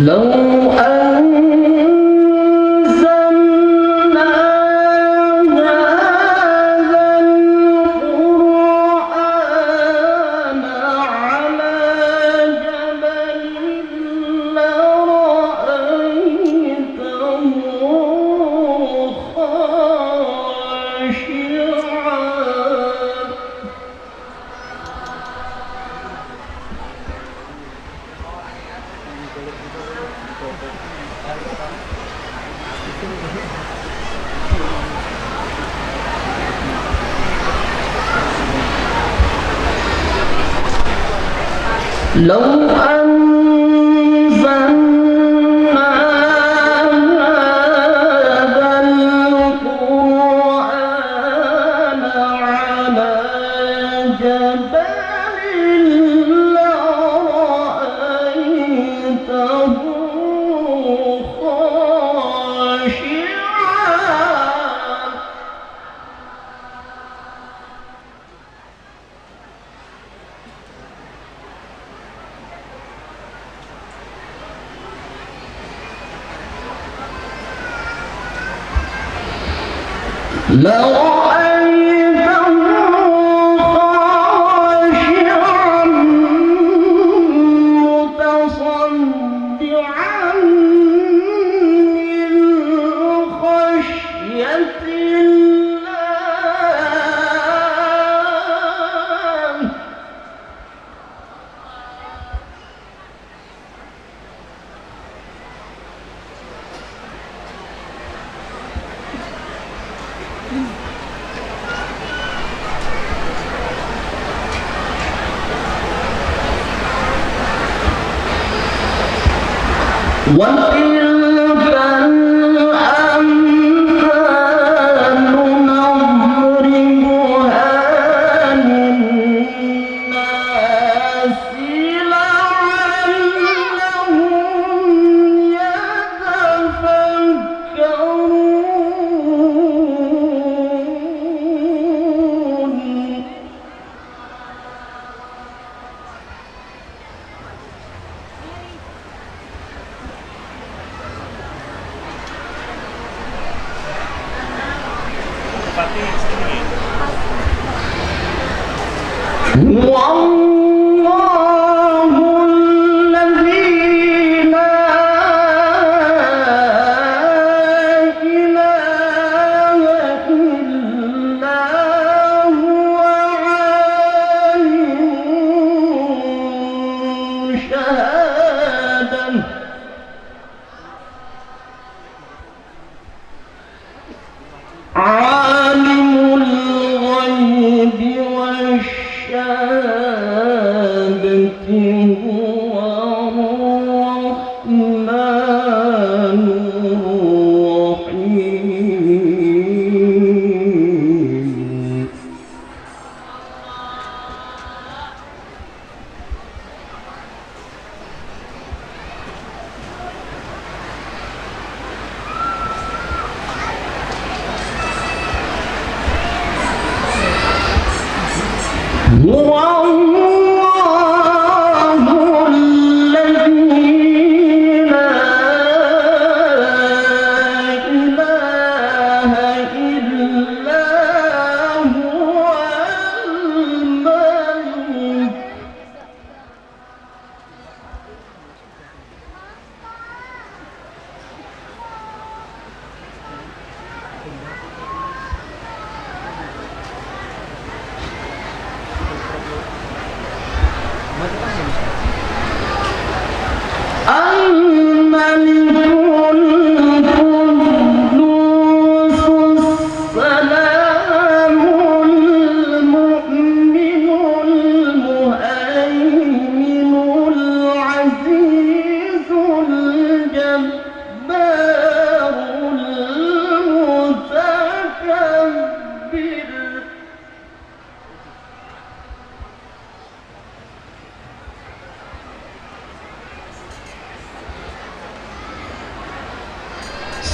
لو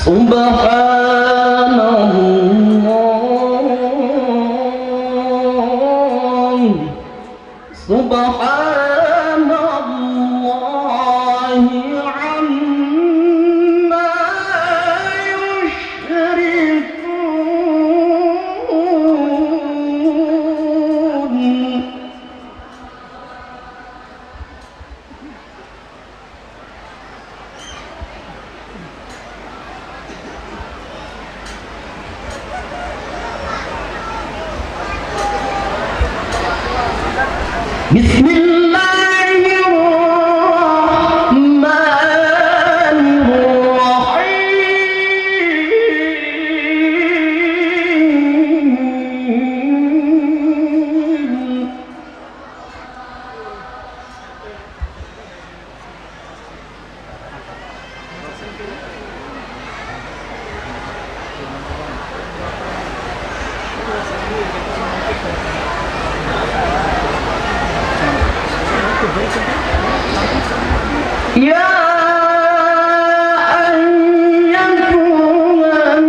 Subhanallah, Subhanallahi amma yushrikun. Bismillahirrahmanirrahim. Ya ayyatuhan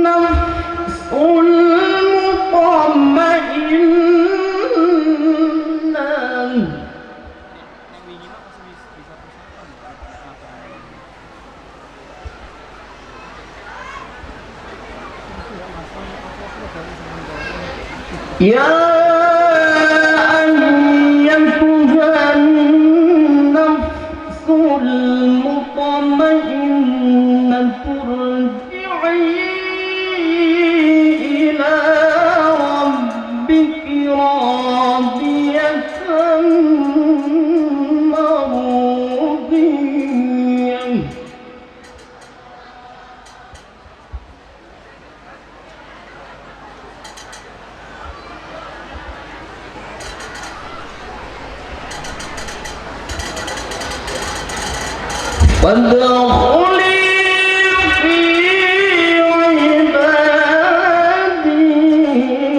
nafsul mutmainnah. Ya ayyatuhan nafsul mutmainnah turji'i ila rabbiki radiyatan mardiyah. Fadkhuli fi ibadi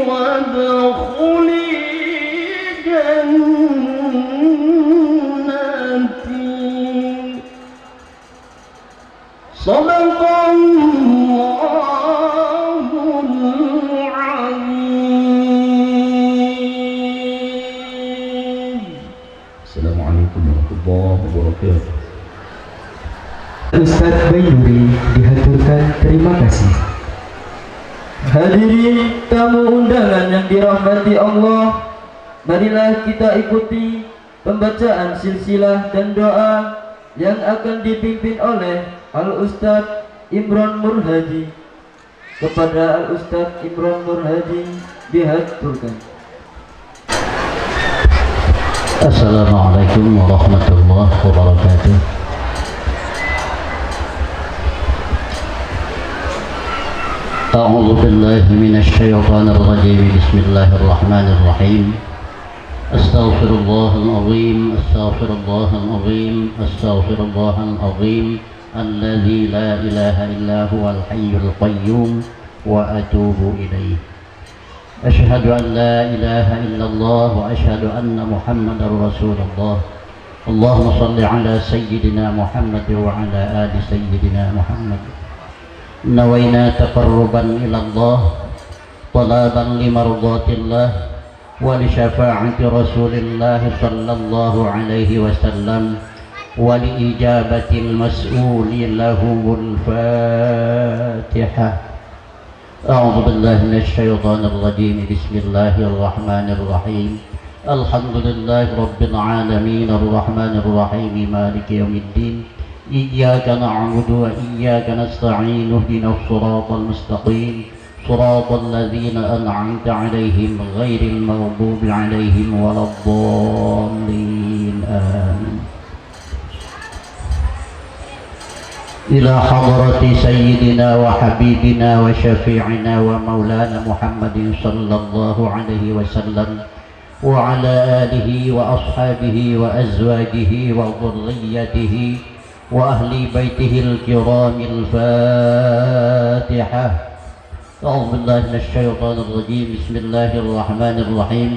wadkhuli jannati. Shadaqallahul azim. Assalamualaikum warahmatullahi wabarakatuh. Ustadz Bayyuri dihaturkan terima kasih. Hadirin tamu undangan yang dirahmati Allah, marilah kita ikuti pembacaan silsilah dan doa yang akan dipimpin oleh Al-Ustadz Imron Murhadi. Kepada Al-Ustadz Imron Murhadi dihaturkan. Assalamualaikum warahmatullahi wabarakatuh. أعوذ بالله من الشيطان الرجيم بسم الله الرحمن الرحيم أستغفر الله العظيم أستغفر الله العظيم أستغفر الله العظيم الذي لا إله إلا هو الحي القيوم وأتوب إليه أشهد أن لا إله إلا الله وأشهد أن محمدا رسول الله اللهم صل على سيدنا محمد وعلى آل سيدنا محمد نوينا تقربا إلى الله طلبا لمرضات الله ولشفاعة رسول الله صلى الله عليه وسلم ولإجابة المسؤول له الفاتحة. أعوذ بالله من الشيطان الرجيم بسم الله الرحمن الرحيم الحمد لله رب العالمين الرحمن الرحيم مالك يوم الدين إياك نعبد وإياك نستعين اهدنا الصراط المستقيم صراط الذين أنعمت عليهم غير المغضوب عليهم ولا الضالين آمين. إلى حضرة سيدنا وحبيبنا وشفيعنا ومولانا محمد صلى الله عليه وسلم وعلى آله وأصحابه وأزواجه وذريته وأهل بيته الكرام الفاتحة. أعوذ بالله من الشيطان الرجيم بسم الله الرحمن الرحيم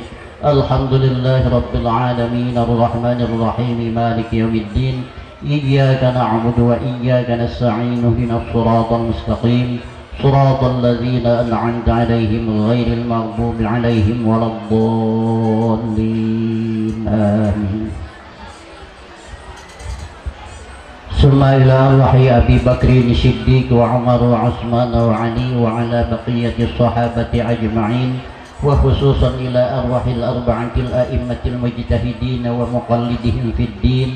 الحمد لله رب العالمين الرحمن الرحيم مالك يوم الدين إياك نعبد وإياك نستعين اهدنا الصراط المستقيم صراط الذين أنعمت عليهم غير المغضوب عليهم ولا الضالين آمين. ثم إلى أرواح أبي بكر الصديق وعمر وعثمان وعلي وعلى بقية الصحابة أجمعين وخصوصا إلى أرواح الأربعة الأئمة المجتهدين ومقلدهم في الدين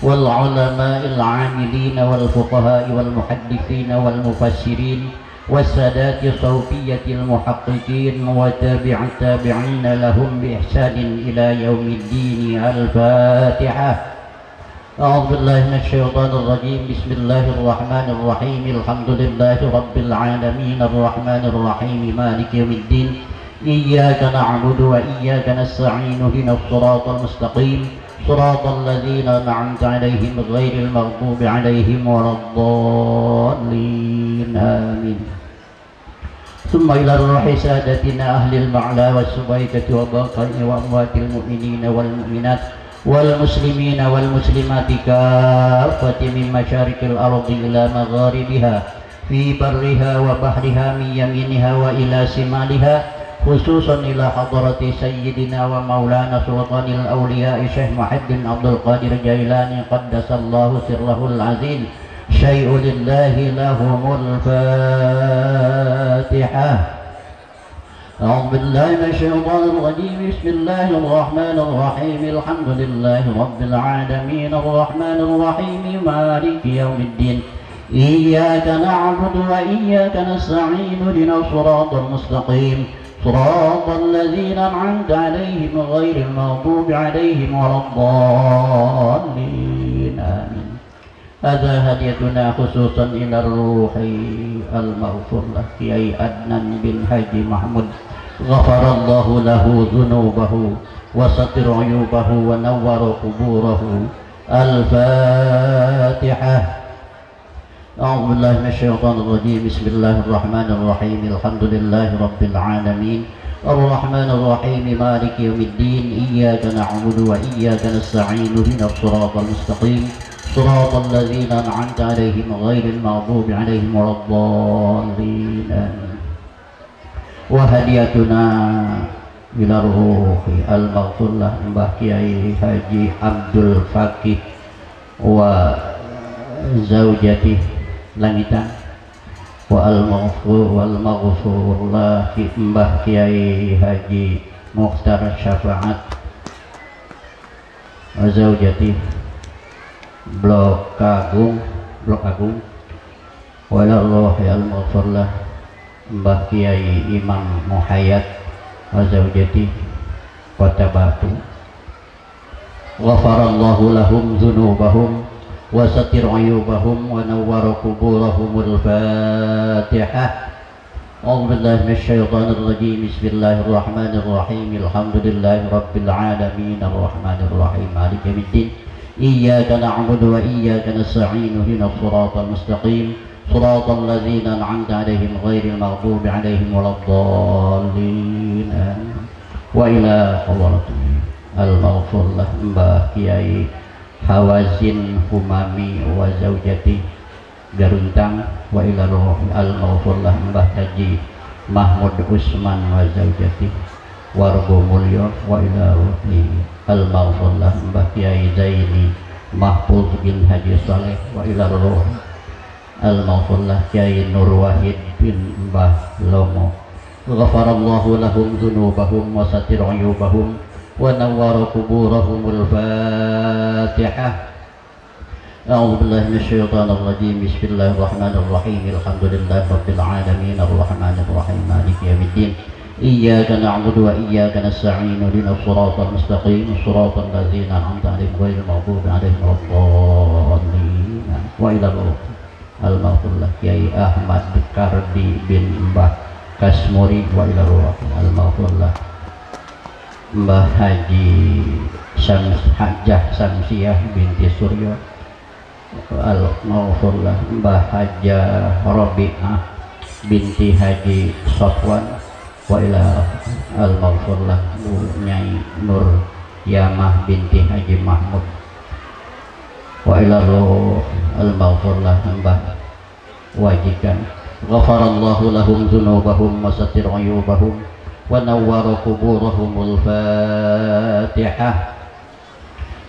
والعلماء العاملين والفقهاء والمحدثين والمفسرين والسادات الصوفية المحققين وتابع التابعين لهم بإحسان إلى يوم الدين. الفاتحة. أعوذ بالله من الشيطان الرجيم. بسم الله الرحمن الرحيم. الحمد لله رب العالمين الرحمن الرحيم مالك يوم الدين. إياك نعبد وإياك نستعين اهدنا الصراط المستقيم صراط الذين أنعمت عليهم غير المغضوب عليهم ولا الضالين آمين. ثم إلى الروح سادتنا أهل المعلى والسبيكة وباقي وأموات المؤمنين والمؤمنات والمسلمين والمسلمات كافة من مشارق الأرض إلى مغاربها في برها وبحرها من يمينها وإلى شمالها خصوصا إلى حضرة سيدنا ومولانا سلطان الأولياء شيخ محمد بن عبد القادر الجيلاني قدس الله سره العزيز. شيء لله لهم الفاتحة. أعوذ بالله من الشيطان الرجيم. بسم الله الرحمن الرحيم. الحمد لله رب العالمين الرحمن الرحيم مالك يوم الدين. إياك نعبد وإياك نستعين اهدنا الصراط المستقيم صراط الذين أنعمت عليهم غير المغضوب عليهم ولا الضالين آمين. هذا هديتنا خصوصا إلى الروح المغفور له كيai Adnan bin Haji Mahmud غفر الله له ذنوبه وستر عيوبه ونور قبوره. الفاتحة. أعوذ بالله من الشيطان الرجيم. بسم الله الرحمن الرحيم. الحمد لله رب العالمين الرحمن الرحيم مالك يوم الدين. إياك نعبد وإياك نستعين اهدنا الصراط المستقيم صراط الذين أنعمت عليهم غير المغضوب عليهم ولا الضالين آمين. وهديتنا إلى الروح المغفور له Mbah Kiai Haji Abdul Fakih wa zaujatih langitan wa al-maghfur lah Mbah Kiai Haji Mukhtar Syafaat wa zaujatih Blok Agung walallahu al-maghfur lah Mbah Kiai Imam Muhayyad wa zaujati Kota Batu. Ghafarallahu lahum dzunubahum wa satir uyubahum wa nawwara quburahumul Fatihah. A'udzu billahi minasyaitonir rajim. Bismillahirrahmanirrahim. Alhamdulillahi rabbil alamin arrahmanir rahim maliki yaumiddin. Iyyaka na'budu wa iyyaka nasta'in ihdinas siratal mustaqim siratal ladzina an'amta 'alaihim ghairil maghdubi 'alaihim waladdallin. Wa ila hadratil al-maghfur lah Mbah Kiai Hawazin Humami wa zaujati Garuntang wa ila al-maghfur lah Mbah Haji Mahmud Usman wa zaujati Wargo Mulyo wa ila al-maghfur lah Mbah Kiai Zaini Mahfuz bin Haji Saleh wa ila al-maghfur lah Kiai Nur Wahid bin Mbah Lomo. Ghafarallahu lahum dzunubahum wa satir uyubahum wa nawwara quburahumul Fatihah. A'udzu billahi minasyaitonir rajim. Bismillahirrahmanirrahim. Alhamdulillahi rabbil alamin arrahmanir rahim maliki yaumiddin. Iyyaka na'budu wa iyyaka nasta'in ihdinas siratal mustaqim siratal ladzina an'amta 'alaihim ghairil maghdubi 'alaihim waladdallin. Wa ila al-maghfur lah Kiai Ahmad Kardi bin Mbah Kasmuri wa ila al-maghfur lah Mbah Haji Hajjah Samsiah binti Suryo al-maghfur lah Mbah Hajjah Rabi'ah binti Haji Sofwan wa ila al-maghfur lah Nyai Nur Yamah binti Haji Mahmud wa ila ruh al-maghfur lah mbah wajikan ghafarallahu lahum dzunubahum wa satir uyubahum wa nawwara quburahumul fatihah.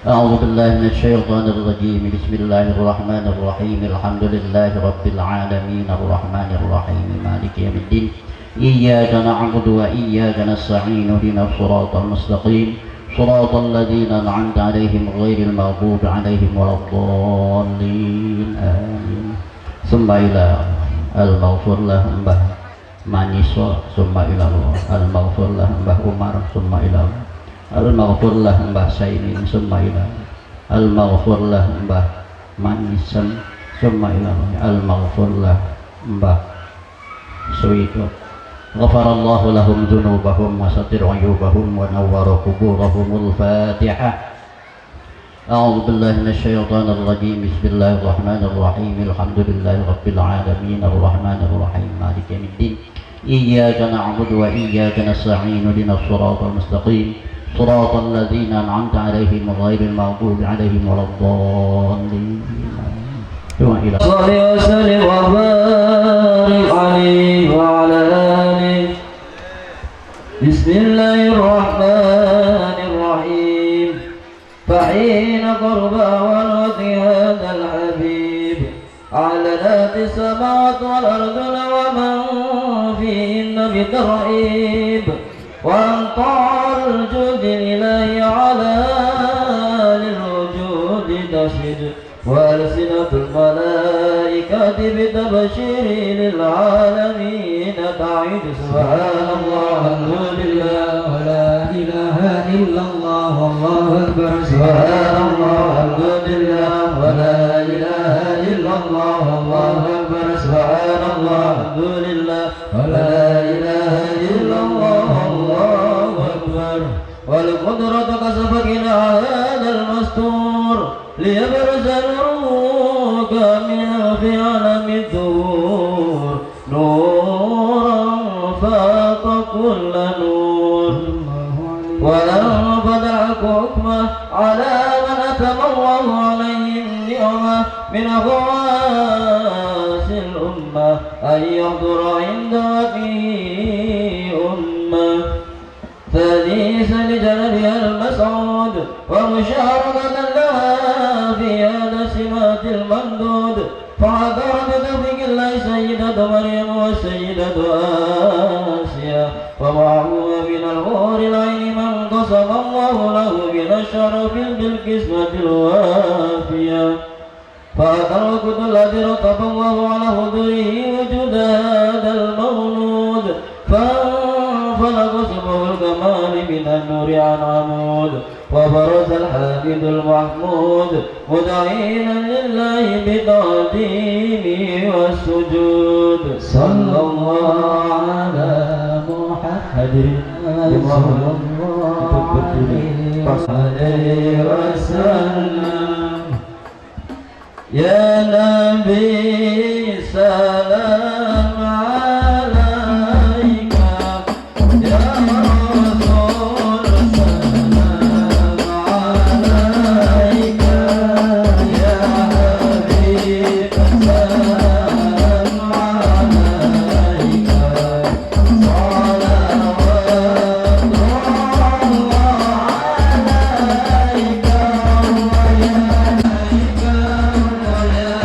أعوذ بالله من الشيطان الرجيم بسم الله الرحمن الرحيم الحمد لله رب العالمين الرحمن الرحيم مالك يوم الدين إياك نعبد وإياك نستعين اهدنا الصراط المستقيم صراط الذين أنعمت عليهم غير المغضوب عليهم ولا الضالين آمين. ثم إلى المغفور له mbah Maniso summa ila al-maghfur lah mbah Umar summa ila al-maghfur lah mbah Sainin summa ila al-maghfur lah mbah Manisan summa ila al-maghfur lah mbah Suwito. Ghafarallahu lahum dzunubahum wa satir uyubahum wa nawwara quburahumul fatihah. أعوذ بالله من الشيطان الرجيم بسم الله الرحمن الرحيم الحمد لله رب العالمين الرحمن الرحيم مالك يوم الدين إياك نعبد وإياك نستعين اهدنا الصراط المستقيم صراط الذين أنعمت عليهم غير المغضوب عليهم ولا الضالين. صل وسلم وبارك عليه وعلى آله. بسم الله الرحمن الرحيم. فحين قربا والوطي هذا الحبيب أعلنت السماوات والأرض ومن فيهن بترحيب وأمطار الجود الإلهي على للوجود تشهد وألسنة الملائكة بتبشير للعالمين تعيد سبحان الله الحمد لله ولا إله إلا الله والله أكبر سبحان الله الحمد لله ولا إله إلا الله والله أكبر سبحان الله الحمد لله ولا إله إلا الله والله أكبر. والقدرة كسبت هذا المستور ليبرز نورك من في عالم الدور نورا فاق كل نور وأنفذ حكمه على من أتم الله عليه النعمة من خواص الأمة أن يحضر عند وفيه أمة ثالثا لجلبها المسعود ومشاركة لها في هذا سمات الممدود فحضر بتوفيق الله سيدة مريم والسيدة آسيا ومعهما من الحور العين من قسم الله له من الشرف بالقسمة الوافية فأدركت الذي رتب الله على حضوره وجود هذا المولود فانفلق سبه الكمال من النور عن عمود وبرز الحامد المحمود مدعينا لله بالتقديم والسجود صلى الله على محمد صلى الله عليه وسلم. يا نبي سلام عليك يا رسول سلام عليك يا حبيب سلام عليك صلوات الله عليك ويا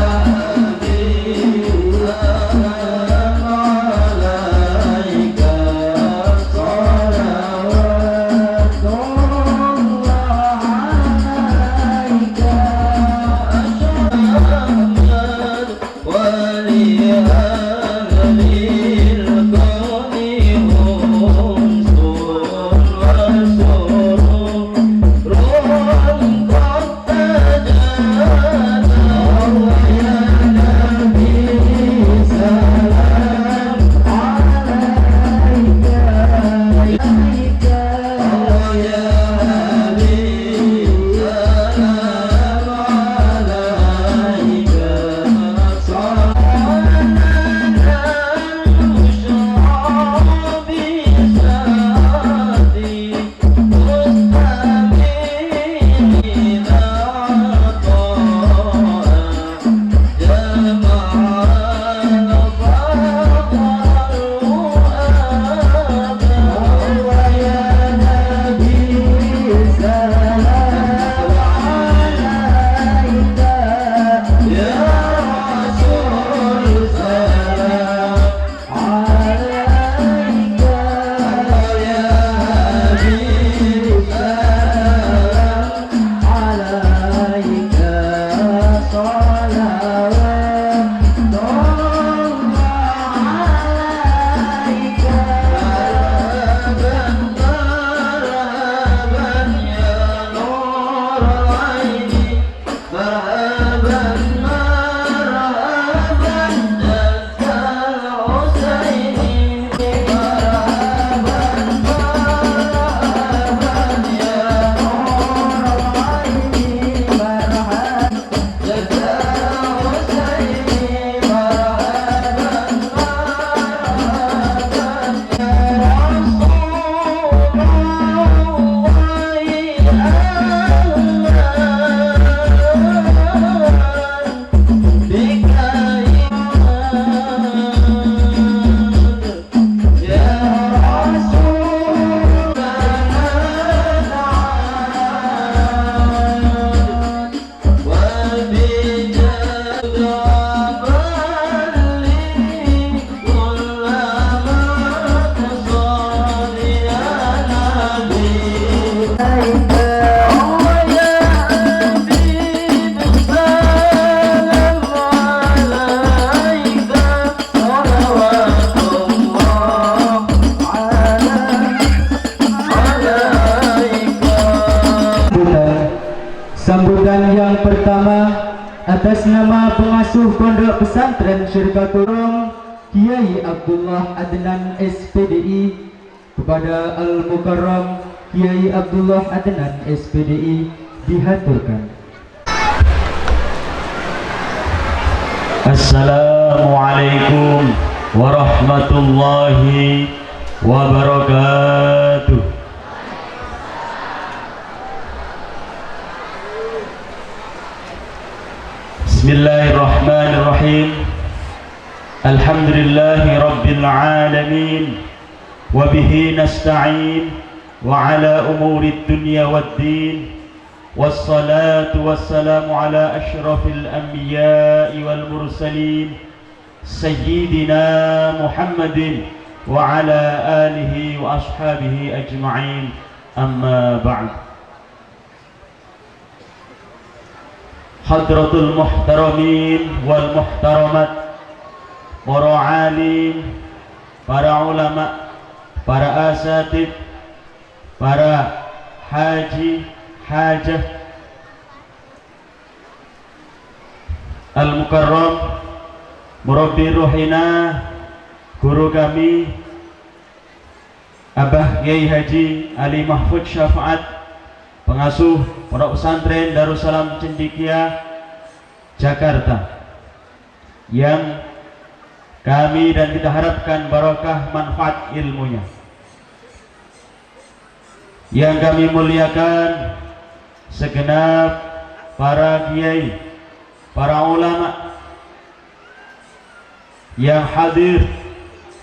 Sambutan yang pertama atas nama pengasuh Pondok Pesantren Syirkatul Kiai Abdullah Adnan SPDI kepada Al-Mukarram Kiai Abdullah Adnan SPDI dihaturkan. Assalamualaikum warahmatullahi wabarakatuh. Bismillahirrahmanirrahim. Alhamdulillahi rabbil alamin wa bihi nasta'in wa ala umuri dunya waddin wassalatu wassalamu ala ashrafil anbiya'i wal mursalin sayyidina Muhammadin wa ala alihi wa ashabihi ajma'in, amma ba'd. Hadratul muhtaramin wal muhtaramat, para alim, para ulama, para asatid, para haji, hajah, Al-Mukarram Murabbi Ruhina, guru kami Abah Kiai Haji Ali Mahfud Syafaat, pengasuh Pondok Pesantren Darussalam Cendekia Jakarta, yang kami dan kita harapkan barakah manfaat ilmunya, yang kami muliakan segenap para kiai, para ulama yang hadir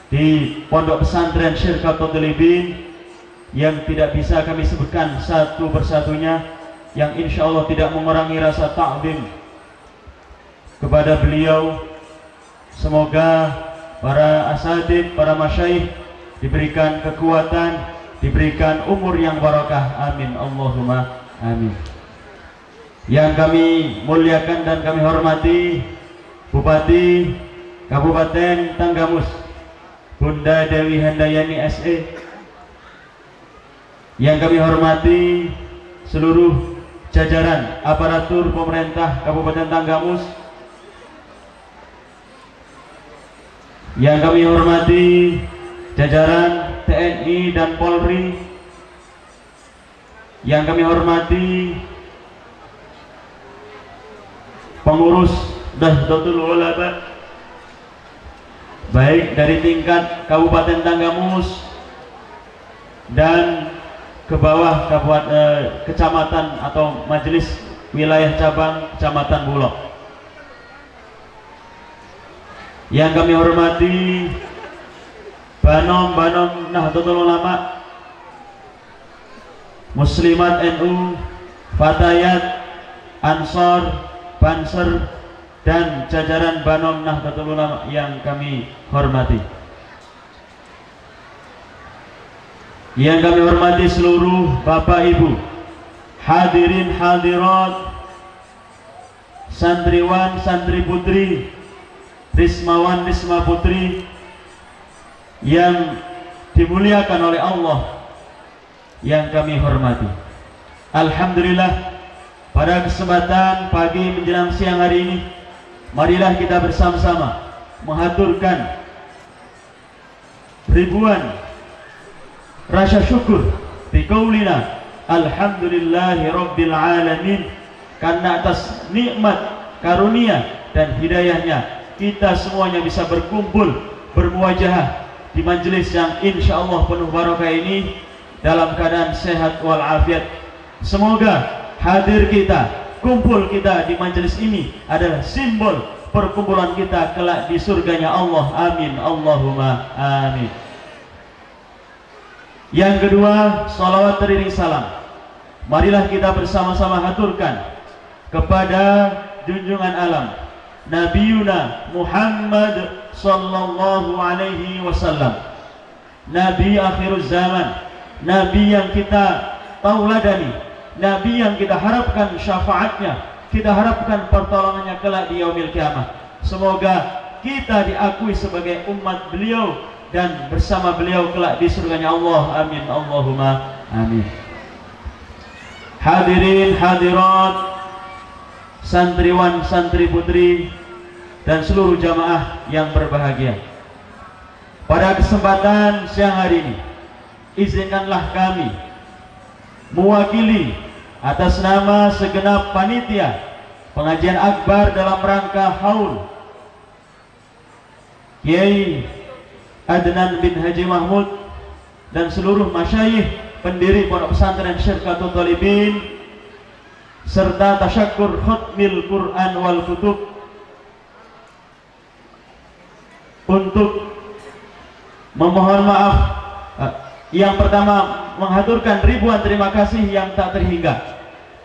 di Pondok Pesantren Syirkatul Talibin, yang tidak bisa kami sebutkan satu persatunya, yang insya Allah tidak mengurangi rasa ta'zim kepada beliau. Semoga para asatid, para masyayikh diberikan kekuatan, diberikan umur yang barakah, amin Allahumma amin. Yang kami muliakan dan kami hormati Bupati Kabupaten Tanggamus Bunda Dewi Handayani SE, yang kami hormati seluruh jajaran aparatur pemerintah Kabupaten Tanggamus, yang kami hormati jajaran TNI dan Polri, yang kami hormati pengurus Nahdlatul Ulama baik dari tingkat Kabupaten Tanggamus dan ke bawah kecamatan atau majelis wilayah cabang Kecamatan Bulog. Yang kami hormati Banom Nahdlatul Ulama, Muslimat NU, Fatayat, Ansor, Banser, dan jajaran Banom Nahdlatul Ulama yang kami hormati. Yang kami hormati seluruh Bapak Ibu, hadirin hadirat, santriwan santri putri, rismawan risma putri yang dimuliakan oleh Allah, yang kami hormati. Alhamdulillah, pada kesempatan pagi menjelang siang hari ini, marilah kita bersama-sama mengaturkan ribuan rasa syukur biqaulina alhamdulillahi rabbil alamin, karena atas nikmat, karunia dan hidayahnya kita semuanya bisa berkumpul, bermuajahah di majelis yang insya Allah penuh barakah ini dalam keadaan sehat walafiat. Semoga hadir kita, kumpul kita di majelis ini adalah simbol perkumpulan kita kelak di surganya Allah, amin Allahumma amin. Yang kedua, salawat teriring salam marilah kita bersama-sama haturkan kepada junjungan alam Nabiuna Muhammad sallallahu alaihi wasallam, Nabi akhiruz zaman, Nabi yang kita tauladani, Nabi yang kita harapkan syafaatnya, kita harapkan pertolongannya kelak di yaumil kiamah. Semoga kita diakui sebagai umat beliau dan bersama beliau kelak di surganya Allah. Amin Allahumma amin. Hadirin hadirat, santriwan santri putri dan seluruh jamaah yang berbahagia, pada kesempatan siang hari ini izinkanlah kami mewakili atas nama segenap panitia pengajian akbar dalam rangka haul Kiai Adnan bin Haji Mahmud dan seluruh masyayikh pendiri pondok pesantren Syirkatul Thalibin serta tasyakkur khatmil Quran wal kutub untuk memohon maaf. Yang pertama, menghaturkan ribuan terima kasih yang tak terhingga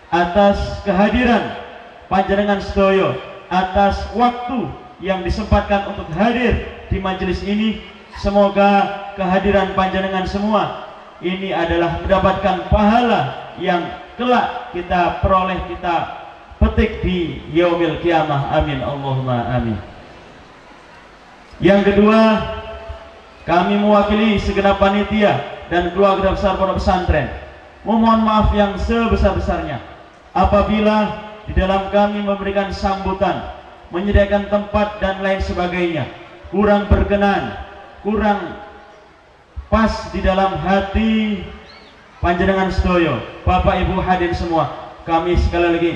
atas kehadiran panjenengan sedoyo, atas waktu yang disempatkan untuk hadir di majelis ini. Semoga kehadiran panjenengan semua ini adalah mendapatkan pahala yang kelak kita peroleh, kita petik di yaumil kiamah. Amin Allahumma amin. Yang kedua, kami mewakili segenap panitia dan keluarga besar pondok pesantren memohon maaf yang sebesar-besarnya apabila di dalam kami memberikan sambutan, menyediakan tempat dan lain sebagainya kurang berkenan, kurang pas di dalam hati panjenengan sedoyo, Bapak Ibu hadirin semua. Kami sekali lagi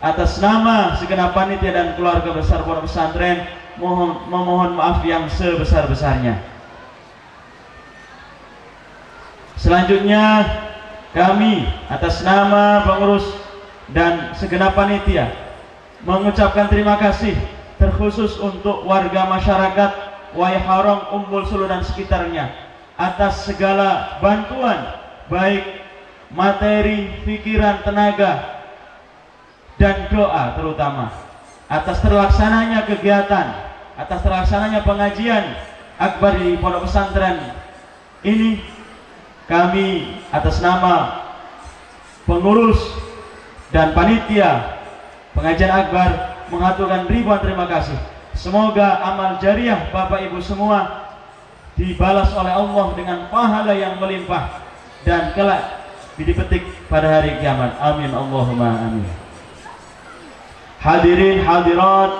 atas nama segenap panitia dan keluarga besar pondok pesantren memohon maaf yang sebesar-besarnya. Selanjutnya kami atas nama pengurus dan segenap panitia mengucapkan terima kasih terkhusus untuk warga masyarakat Waiharong, Umbul Sulu dan sekitarnya atas segala bantuan baik materi, pikiran, tenaga dan doa, terutama atas terlaksananya kegiatan, atas terlaksananya pengajian akbar di pondok pesantren ini. Kami atas nama pengurus dan panitia pengajian akbar mengaturkan ribuan terima kasih. Semoga amal jariah Bapak Ibu semua dibalas oleh Allah dengan pahala yang melimpah dan kelak dipetik pada hari kiamat. Amin Allahumma amin. Hadirin hadirat,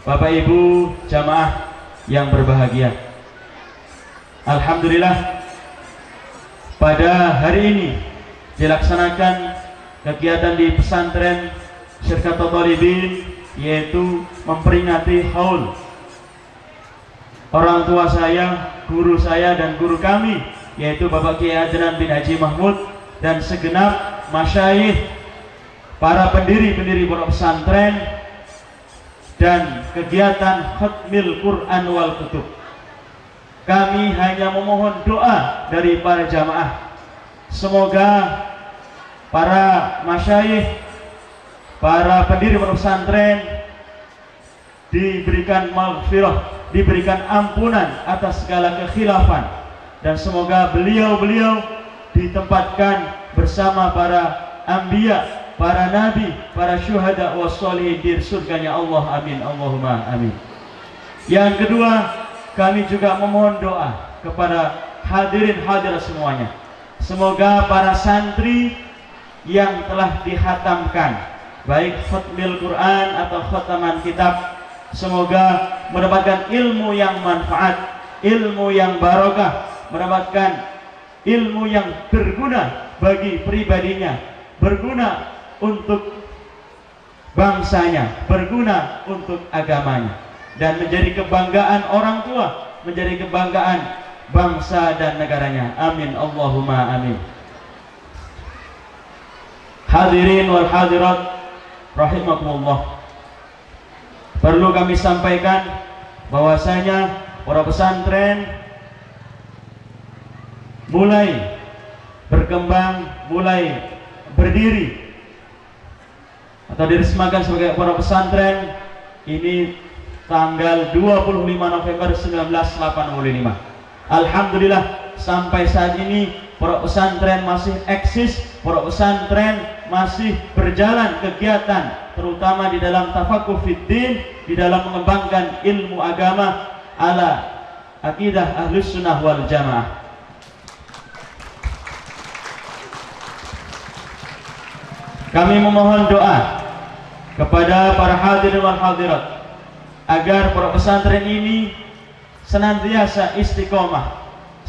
Bapak Ibu jamaah yang berbahagia, alhamdulillah pada hari ini dilaksanakan kegiatan di pesantren Syirkatul Thalibin, yaitu memperingati haul orang tua saya, guru saya dan guru kami, yaitu Bapak Kiai Adnan bin Haji Mahmud dan segenap masyayikh, para pendiri-pendiri pondok pesantren, dan kegiatan khatmil Quran wal kutub. Kami hanya memohon doa dari para jamaah. Semoga para masyayikh, para pendiri pondok pesantren diberikan maghfirah, diberikan ampunan atas segala kekhilafan, dan semoga beliau-beliau ditempatkan bersama para anbiya, para nabi, para syuhada wassolihin di surganya Allah. Amin Allahumma amin. Yang kedua, kami juga memohon doa kepada hadirin hadirat semuanya. Semoga para santri yang telah dihatamkan, baik khatmil Quran atau khataman kitab, semoga mendapatkan ilmu yang manfaat, ilmu yang barokah, mendapatkan ilmu yang berguna bagi pribadinya, berguna untuk bangsanya, berguna untuk agamanya, dan menjadi kebanggaan orang tua, menjadi kebanggaan bangsa dan negaranya. Amin Allahumma amin. Hadirin wal hadirat rahimakumullah, perlu kami sampaikan bahwasanya para pesantren mulai berkembang, mulai berdiri atau diresmikan sebagai pondok pesantren ini tanggal 25 November 1985. Alhamdulillah sampai saat ini pondok pesantren masih eksis, pondok pesantren masih berjalan kegiatan terutama di dalam tafakuh fiddin, di dalam mengembangkan ilmu agama ala akidah ahlus sunnah wal jamaah. Kami memohon doa kepada para hadirin wal hadirat agar pondok pesantren ini senantiasa istiqomah,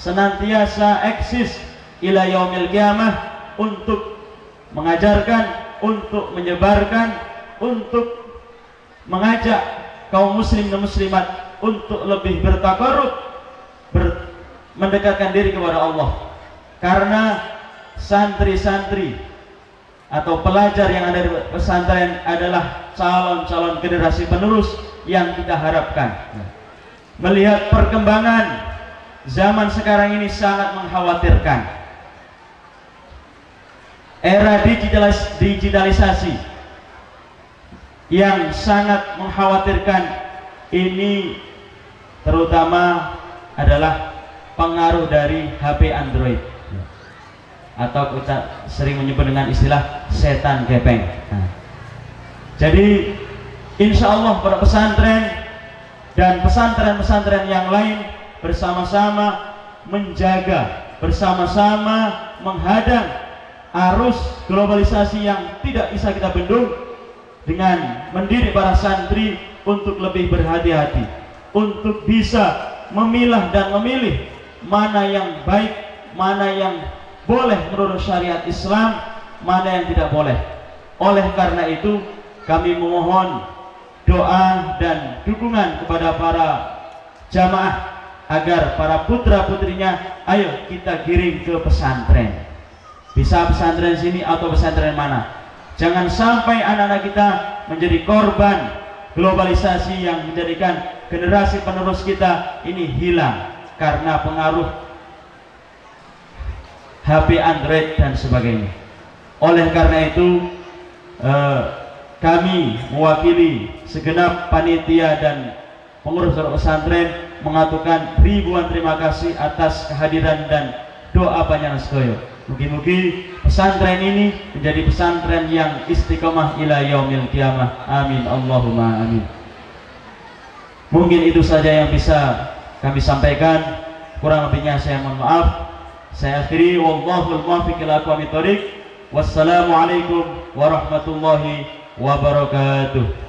senantiasa eksis ila yaumil qiyamah untuk mengajarkan, untuk menyebarkan, untuk mengajak kaum muslim dan muslimat untuk lebih bertakarrub, mendekatkan diri kepada Allah. Karena santri-santri atau pelajar yang ada di pesantren adalah calon-calon generasi penerus yang kita harapkan. Melihat perkembangan zaman sekarang ini sangat mengkhawatirkan. Era digitalisasi yang sangat mengkhawatirkan ini terutama adalah pengaruh dari HP Android atau kita sering menyebut dengan istilah setan gepeng. Jadi insya Allah para pesantren dan pesantren-pesantren yang lain bersama-sama menjaga, bersama-sama menghadang arus globalisasi yang tidak bisa kita bendung dengan mendidik para santri untuk lebih berhati-hati, untuk bisa memilah dan memilih mana yang baik, mana yang boleh menurut syariat Islam, mana yang tidak boleh. Oleh karena itu kami memohon doa dan dukungan kepada para jamaah agar para putra putrinya ayo kita kirim ke pesantren. Bisa pesantren sini atau pesantren mana. Jangan sampai anak-anak kita menjadi korban globalisasi yang menjadikan generasi penerus kita ini hilang karena pengaruh HP Android dan sebagainya. Oleh karena itu kami mewakili segenap panitia dan pengurus pesantren mengaturkan ribuan terima kasih atas kehadiran dan doa panjenengan sedaya. Mugi-mugi pesantren ini menjadi pesantren yang istiqomah ila yaumil qiyamah. Amin Allahumma amin. Mungkin itu saja yang bisa kami sampaikan. Kurang lebihnya saya mohon maaf. Saya akhiri wallahul muwaffiq ila aqwamit thoriq. Wassalamualaikum warahmatullahi wabarakatuh.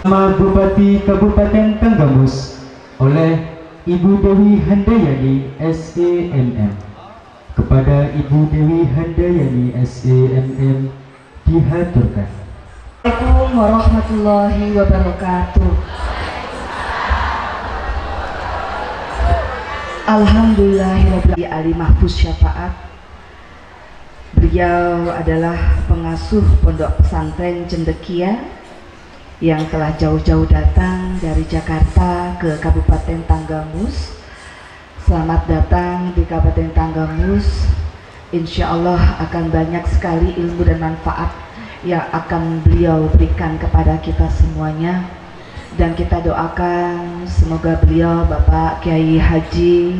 Nama Bupati Kabupaten Tanggamus oleh Ibu Dewi Handayani SEMM. Kepada Ibu Dewi Handayani SEMM dihaturkan. Assalamualaikum warahmatullahi wabarakatuh. Alhamdulillahirabbil alamin. Mahfuz syafaat. Beliau adalah pengasuh Pondok Pesantren Cendekia yang telah jauh-jauh datang dari Jakarta ke Kabupaten Tanggamus. Selamat datang di Kabupaten Tanggamus. Insya Allah akan banyak sekali ilmu dan manfaat yang akan beliau berikan kepada kita semuanya. Dan kita doakan semoga beliau Bapak Kiai Haji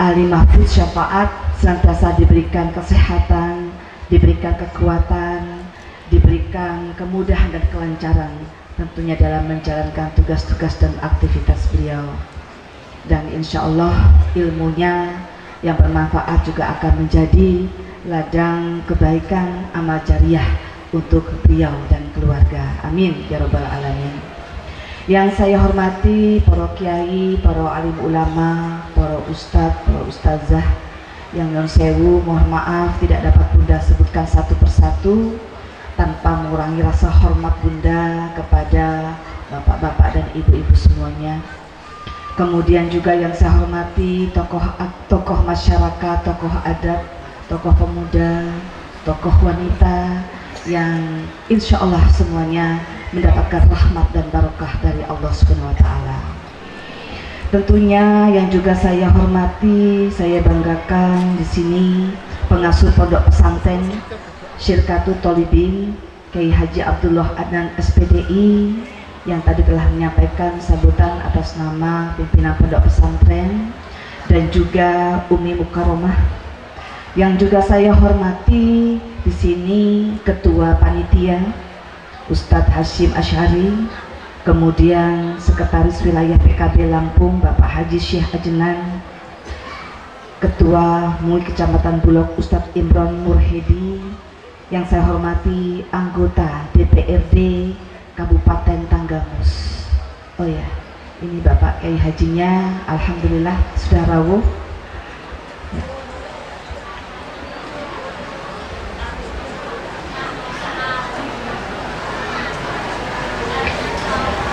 Ali Mahfuz syafaat senantiasa diberikan kesehatan, diberikan kekuatan, diberikan kemudahan dan kelancaran tentunya dalam menjalankan tugas-tugas dan aktivitas beliau. Dan insya Allah ilmunya yang bermanfaat juga akan menjadi ladang kebaikan amal jariah untuk beliau dan keluarga. Amin ya rabbal alamin. Yang saya hormati para kiai, para alim ulama, para ustadz, para ustazah, yang non sewu mohon maaf tidak dapat Bunda sebutkan satu persatu tanpa mengurangi rasa hormat Bunda kepada bapak-bapak dan ibu-ibu semuanya. Kemudian juga yang saya hormati tokoh masyarakat, tokoh adat, tokoh pemuda, tokoh wanita yang insya Allah semuanya mendapatkan rahmat dan barokah dari Allah Subhanahu wa Ta'ala. Tentunya yang juga saya hormati, saya banggakan di sini pengasuh pondok pesantren Syirkatul Tholibin Kiai Haji Abdullah Adnan SPDI yang tadi telah menyampaikan sambutan atas nama pimpinan pondok pesantren, dan juga Umi Mukaromah yang juga saya hormati di sini ketua panitia Ustadz Hashim Asy'ari, kemudian sekretaris wilayah PKB Lampung Bapak Haji Syekh Ajnan, ketua MUI Kecamatan Bulog Ustadz Imron Murhedi, yang saya hormati anggota DPRD Kabupaten Tanggamus. Oh ya, ini Bapak Kiai Hajinya, alhamdulillah sudah rawuh.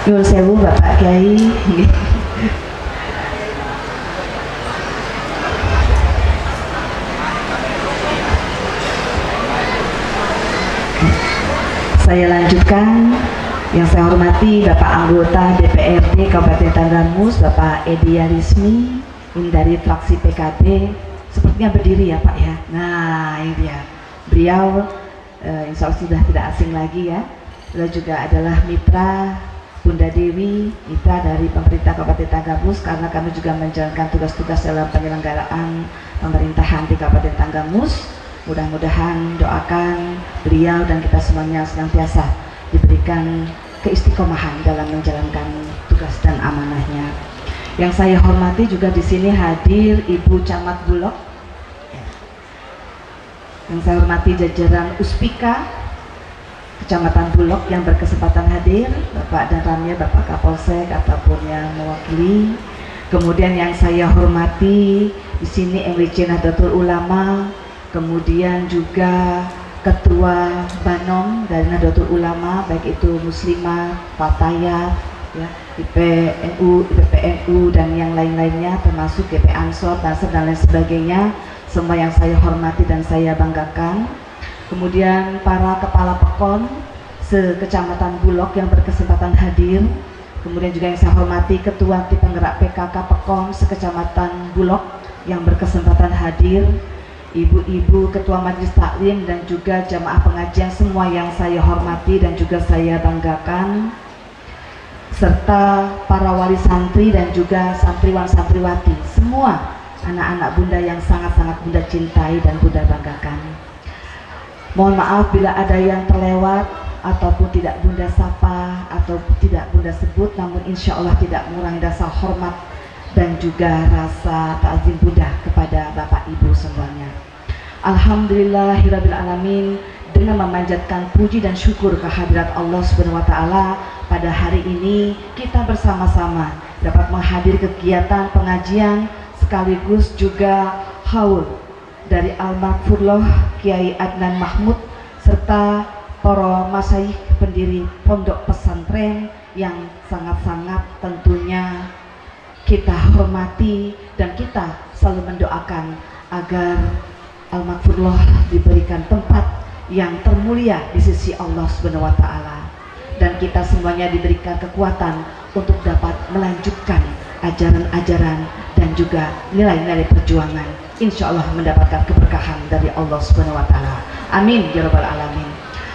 Nyuwun sewu Bapak Kiai. Saya lanjutkan. Yang saya hormati Bapak anggota DPRD Kabupaten Tanggamus, Bapak Edi Yarismi, ini dari fraksi PKB, sepertinya berdiri ya Pak ya. Nah ini dia, beliau insya Allah sudah tidak asing lagi ya. Beliau juga adalah mitra Bunda Dewi, mitra dari pemerintah Kabupaten Tanggamus, karena kami juga menjalankan tugas-tugas dalam penyelenggaraan pemerintahan di Kabupaten Tanggamus. Mudah-mudahan doakan beliau dan kita semuanya senantiasa diberikan keistiqomahan dalam menjalankan tugas dan amanahnya. Yang saya hormati juga di sini hadir Ibu Camat Bulog. Yang saya hormati jajaran Uspika Kecamatan Bulog yang berkesempatan hadir, Bapak dan Ramya, Bapak Kapolsek ataupun yang mewakili. Kemudian yang saya hormati di sini MWC Nahdlatul Ulama, kemudian juga Ketua Banom dari Nahdlatul Ulama, baik itu Muslimah, Fatayat, ya, IPNU, IPPNU dan yang lain-lainnya, termasuk GP Ansor, Banser dan lain sebagainya, semua yang saya hormati dan saya banggakan. Kemudian para kepala pekon se-Kecamatan Bulog yang berkesempatan hadir. Kemudian juga yang saya hormati Ketua Tim Penggerak PKK Pekon se-Kecamatan Bulog yang berkesempatan hadir. Ibu-ibu ketua majelis taklim dan juga jamaah pengajian semua yang saya hormati dan juga saya banggakan, serta para wali santri dan juga santriwan santriwati, semua anak-anak bunda yang sangat-sangat bunda cintai dan bunda banggakan. Mohon maaf bila ada yang terlewat ataupun tidak bunda sapa atau tidak bunda sebut, namun insya Allah tidak mengurangi rasa hormat dan juga rasa ta'zim bunda kepada Bapak Ibu semuanya. Alhamdulillahirrabbilalamin, dengan memanjatkan puji dan syukur kehadirat Allah Subhanahu wa Ta'ala, pada hari ini kita bersama-sama dapat menghadiri kegiatan pengajian sekaligus juga haul dari Al-Maghfurullah Kiai Adnan Mahmud serta para masyayikh pendiri pondok pesantren yang sangat-sangat tentunya kita hormati, dan kita selalu mendoakan agar Al-Maghfurullah diberikan tempat yang termulia di sisi Allah Subhanahu wa Ta'ala, dan kita semuanya diberikan kekuatan untuk dapat melanjutkan ajaran-ajaran dan juga nilai-nilai perjuangan, insya Allah mendapatkan keberkahan dari Allah Subhanahu wa Ta'ala. Amin ya rabbal alamin.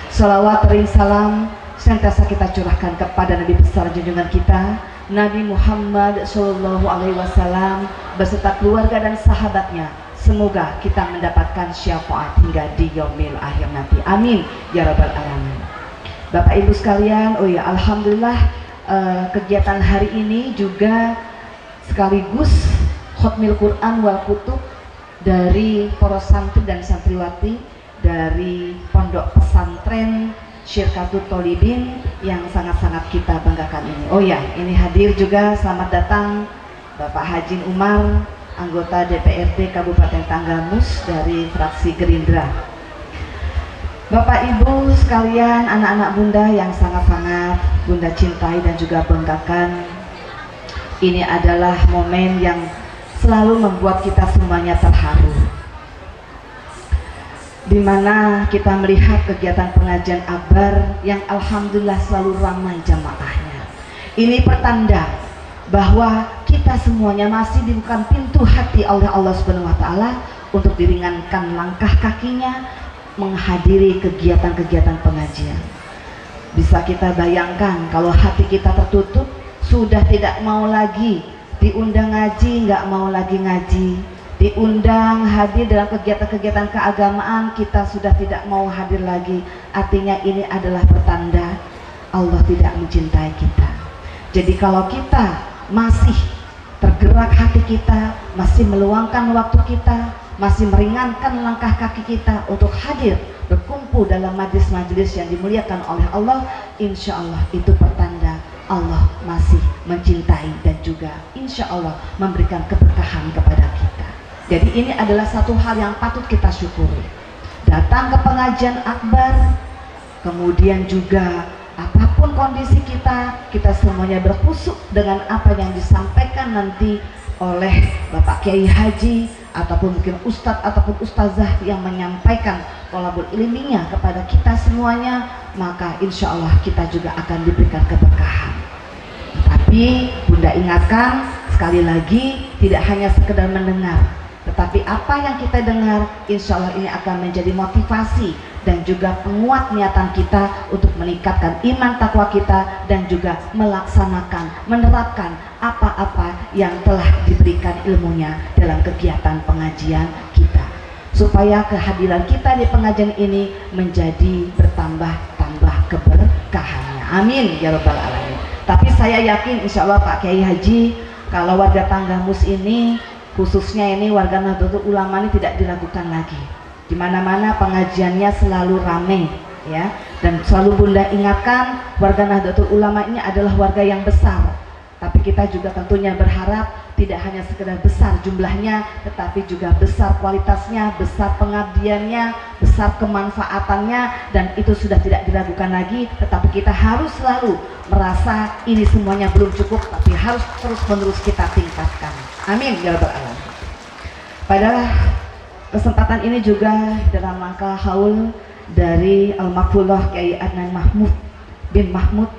Salawat ring salam senantiasa kita curahkan kepada Nabi besar junjungan kita Nabi Muhammad Sallallahu Alaihi Wasallam beserta keluarga dan sahabatnya. Semoga kita mendapatkan syafaat hingga di yaumil akhir nanti. Amin ya rabbal alamin. Bapak Ibu sekalian, oh ya, alhamdulillah kegiatan hari ini juga sekaligus khotmil Quran wal kutub dari para santri dan santriwati dari pondok pesantren Syirkatul Tholibin yang sangat-sangat kita banggakan ini. Oh ya, ini hadir juga, selamat datang Bapak Haji Umar, anggota DPRD Kabupaten Tanggamus dari fraksi Gerindra. Bapak Ibu sekalian, anak-anak bunda yang sangat-sangat bunda cintai dan juga banggakan, ini adalah momen yang selalu membuat kita semuanya terharu. di mana kita melihat kegiatan pengajian akbar yang alhamdulillah selalu ramai jamaahnya. Ini pertanda bahwa kita semuanya masih dibuka pintu hati oleh Allah Subhanahu wa taala untuk diringankan langkah kakinya menghadiri kegiatan-kegiatan pengajian. Bisa kita bayangkan kalau hati kita tertutup, sudah tidak mau lagi diundang ngaji, nggak mau lagi ngaji, diundang hadir dalam kegiatan-kegiatan keagamaan, kita sudah tidak mau hadir lagi. Artinya ini adalah pertanda Allah tidak mencintai kita. Jadi kalau kita masih tergerak hati kita, masih meluangkan waktu kita, masih meringankan langkah kaki kita untuk hadir berkumpul dalam majlis-majlis yang dimuliakan oleh Allah, insya Allah itu pertanda Allah masih mencintai dan juga insya Allah memberikan keberkahan kepada kita. Jadi ini adalah satu hal yang patut kita syukuri. Datang ke pengajian akbar, kemudian juga apapun kondisi kita, kita semuanya berkhusuk dengan apa yang disampaikan nanti oleh Bapak Kiai Haji ataupun mungkin Ustadz ataupun Ustazah yang menyampaikan thalabul ilminya kepada kita semuanya, maka insya Allah kita juga akan diberikan keberkahan. Tapi Bunda ingatkan sekali lagi, tidak hanya sekedar mendengar, tetapi apa yang kita dengar insya Allah ini akan menjadi motivasi dan juga penguat niatan kita untuk meningkatkan iman takwa kita dan juga melaksanakan, menerapkan apa-apa yang telah diberikan ilmunya dalam kegiatan pengajian kita, supaya kehadiran kita di pengajian ini menjadi bertambah-tambah keberkahannya. Amin ya rabbal alamin. Tapi saya yakin insya Allah Pak Kiai Haji, kalau warga Tanggamus ini, khususnya ini warga Nahdlatul Ulama ini tidak diragukan lagi. Di mana-mana pengajiannya selalu ramai, ya. Dan selalu Bunda ingatkan, warga Nahdlatul Ulama ini adalah warga yang besar. Tapi kita juga tentunya berharap tidak hanya sekedar besar jumlahnya, tetapi juga besar kualitasnya, besar pengabdiannya, besar kemanfaatannya, dan itu sudah tidak diragukan lagi. Tetapi kita harus selalu merasa ini semuanya belum cukup, tapi harus terus-menerus kita tingkatkan. Amin ya rabbal alamin. Pada kesempatan ini juga dalam rangka haul dari Al-Maqfullah Kiai Adnan Mahmud bin Mahmud,